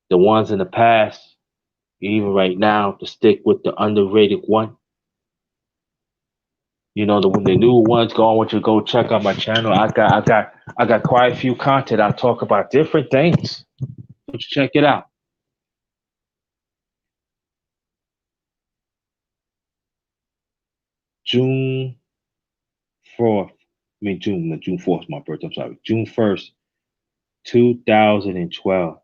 the ones in the past, even right now, to stick with the underrated one. The new ones. Go, I want you to go check out my channel. I got quite a few content. I talk about different things. So check it out. June 4th. June 4th is my birthday. I'm sorry. June 1st, 2012.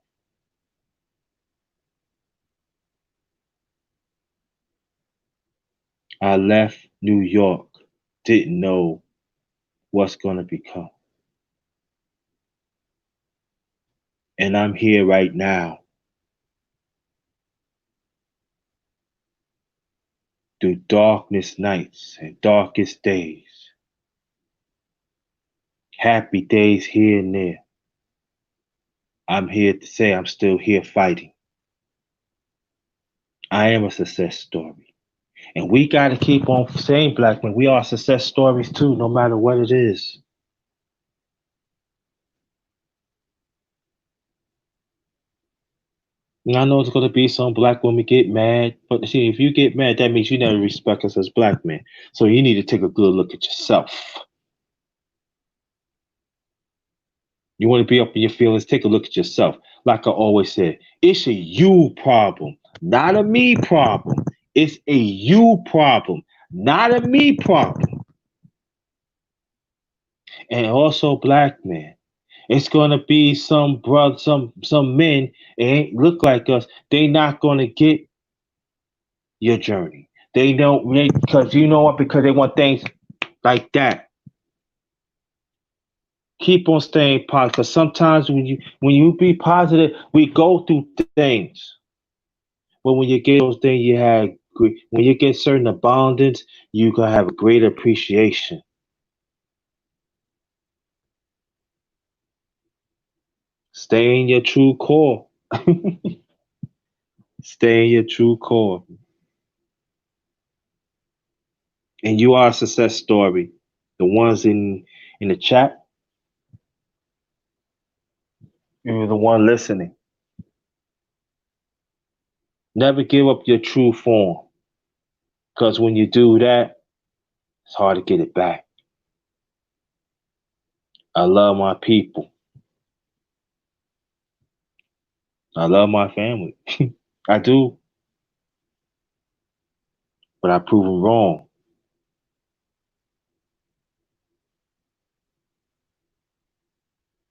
I left New York. Didn't know what's gonna become. And I'm here right now through darkest nights and darkest days. Happy days here and there. I'm here to say I'm still here fighting. I am a success story. And we got to keep on saying, black men, we are success stories too, no matter what it is. And I know it's going to be some black women get mad, but see, if you get mad, that means you never respect us as black men. So you need to take a good look at yourself. You want to be up in your feelings, take a look at yourself. Like I always said, it's a you problem, not a me problem. It's a you problem, not a me problem. And also, black men, it's gonna be some brother, some men, it ain't look like us. They not gonna get your journey. They don't, because you know what? Because they want things like that. Keep on staying positive. Because sometimes when you be positive, we go through things. But when you get those things, when you get certain abundance, you gonna have a great appreciation. Stay in your true core. Stay in your true core. And you are a success story. The ones in the chat, you're the one listening. Never give up your true form. Because when you do that, it's hard to get it back. I love my people. I love my family. I do. But I prove them wrong.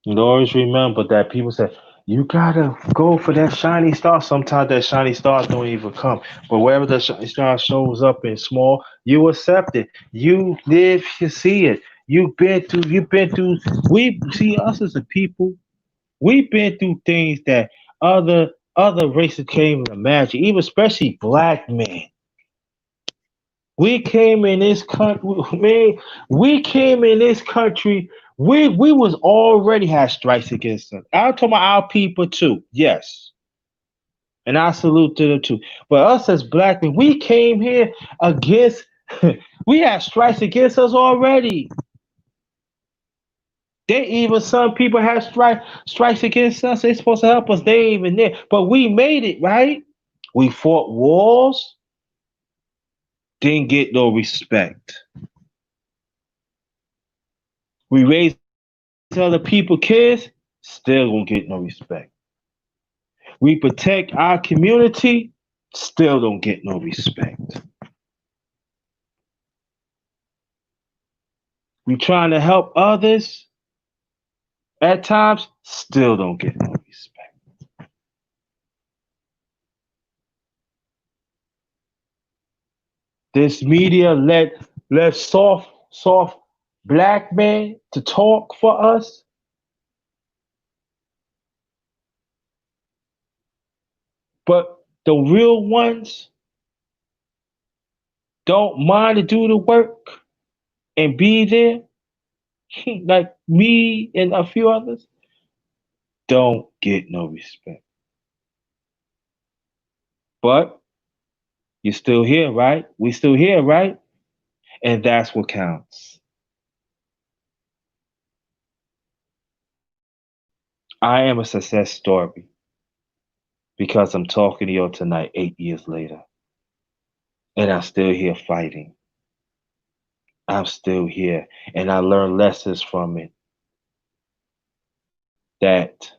And always remember that people say, you gotta go for that shiny star. Sometimes that shiny star don't even come. But wherever the shiny star shows up in small, you accept it. You live to see it. We see us as a people, we've been through things that other races can't even imagine, even especially black men. We came in this country, man. We came in this country We was already had strikes against us. I'm talking about our people too. Yes. And I salute to them too. But us as black men, we came here against we had strikes against us already. They even some people had strikes against us. They supposed to help us. They ain't even there. But we made it, right? We fought wars, didn't get no respect. We raised other people kids, still don't get no respect. We protect our community, still don't get no respect. We trying to help others at times, still don't get no respect. This media let soft black men to talk for us, but the real ones don't mind to do the work and be there, like me and a few others, don't get no respect. But you're still here, right? We still here, right? And that's what counts. I am a success story because I'm talking to you tonight 8 years later. And I'm still here fighting. I'm still here. And I learned lessons from it that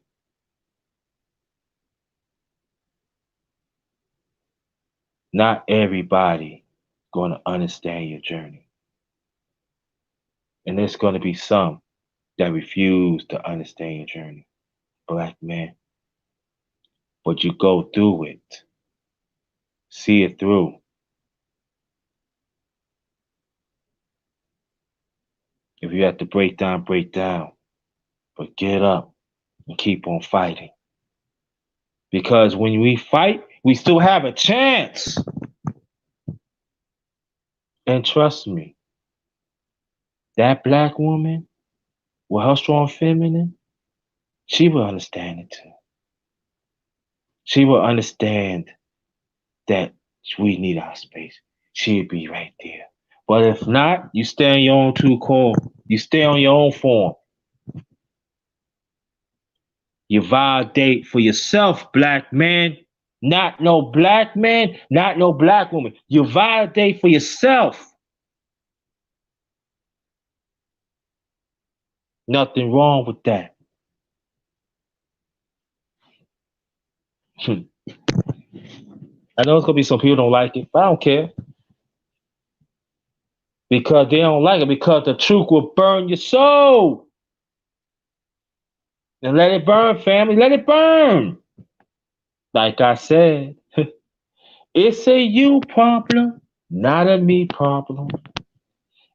not everybody gonna understand your journey. And there's gonna be some that refuse to understand your journey, black man. But you go through it, see it through. If you have to break down, break down. But get up and keep on fighting. Because when we fight, we still have a chance. And trust me, that black woman with her strong feminine, she will understand it too. She will understand that we need our space. She'll be right there. But if not, you stay on your own two core. You stay on your own form. You validate for yourself, black man. Not no black man, not no black woman. You validate for yourself. Nothing wrong with that. I know it's gonna be some people don't like it, but I don't care. Because they don't like it, because the truth will burn your soul. And let it burn, family. Let it burn. Like I said, it's a you problem, not a me problem.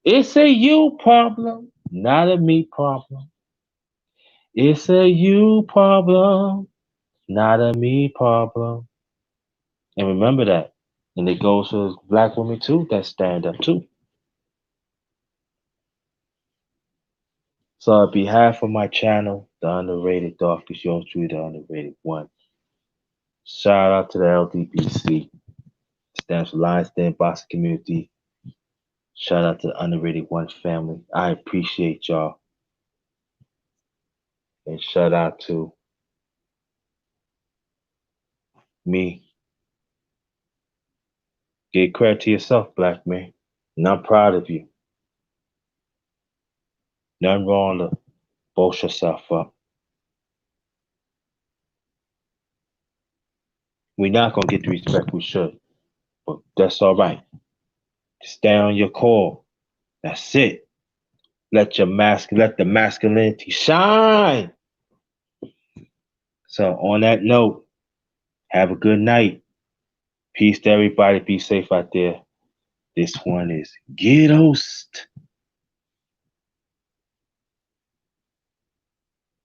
It's a you problem, not a me problem. It's a you problem, not a me problem. And remember that. And it goes for black women too that stand up too. So on behalf of my channel, the underrated Darkest Yours Truly, the underrated one. Shout out to the LDBC, stands for Lions Den Boxing Community. Shout out to the underrated one family. I appreciate y'all. And shout out to me. Give credit to yourself, black man. And I'm proud of you. Nothing wrong to boast yourself up. We're not gonna get the respect we should, but that's all right. Stay on your core. That's it. Let the masculinity shine. So on that note, have a good night. Peace to everybody. Be safe out there. This one is Ghettoast.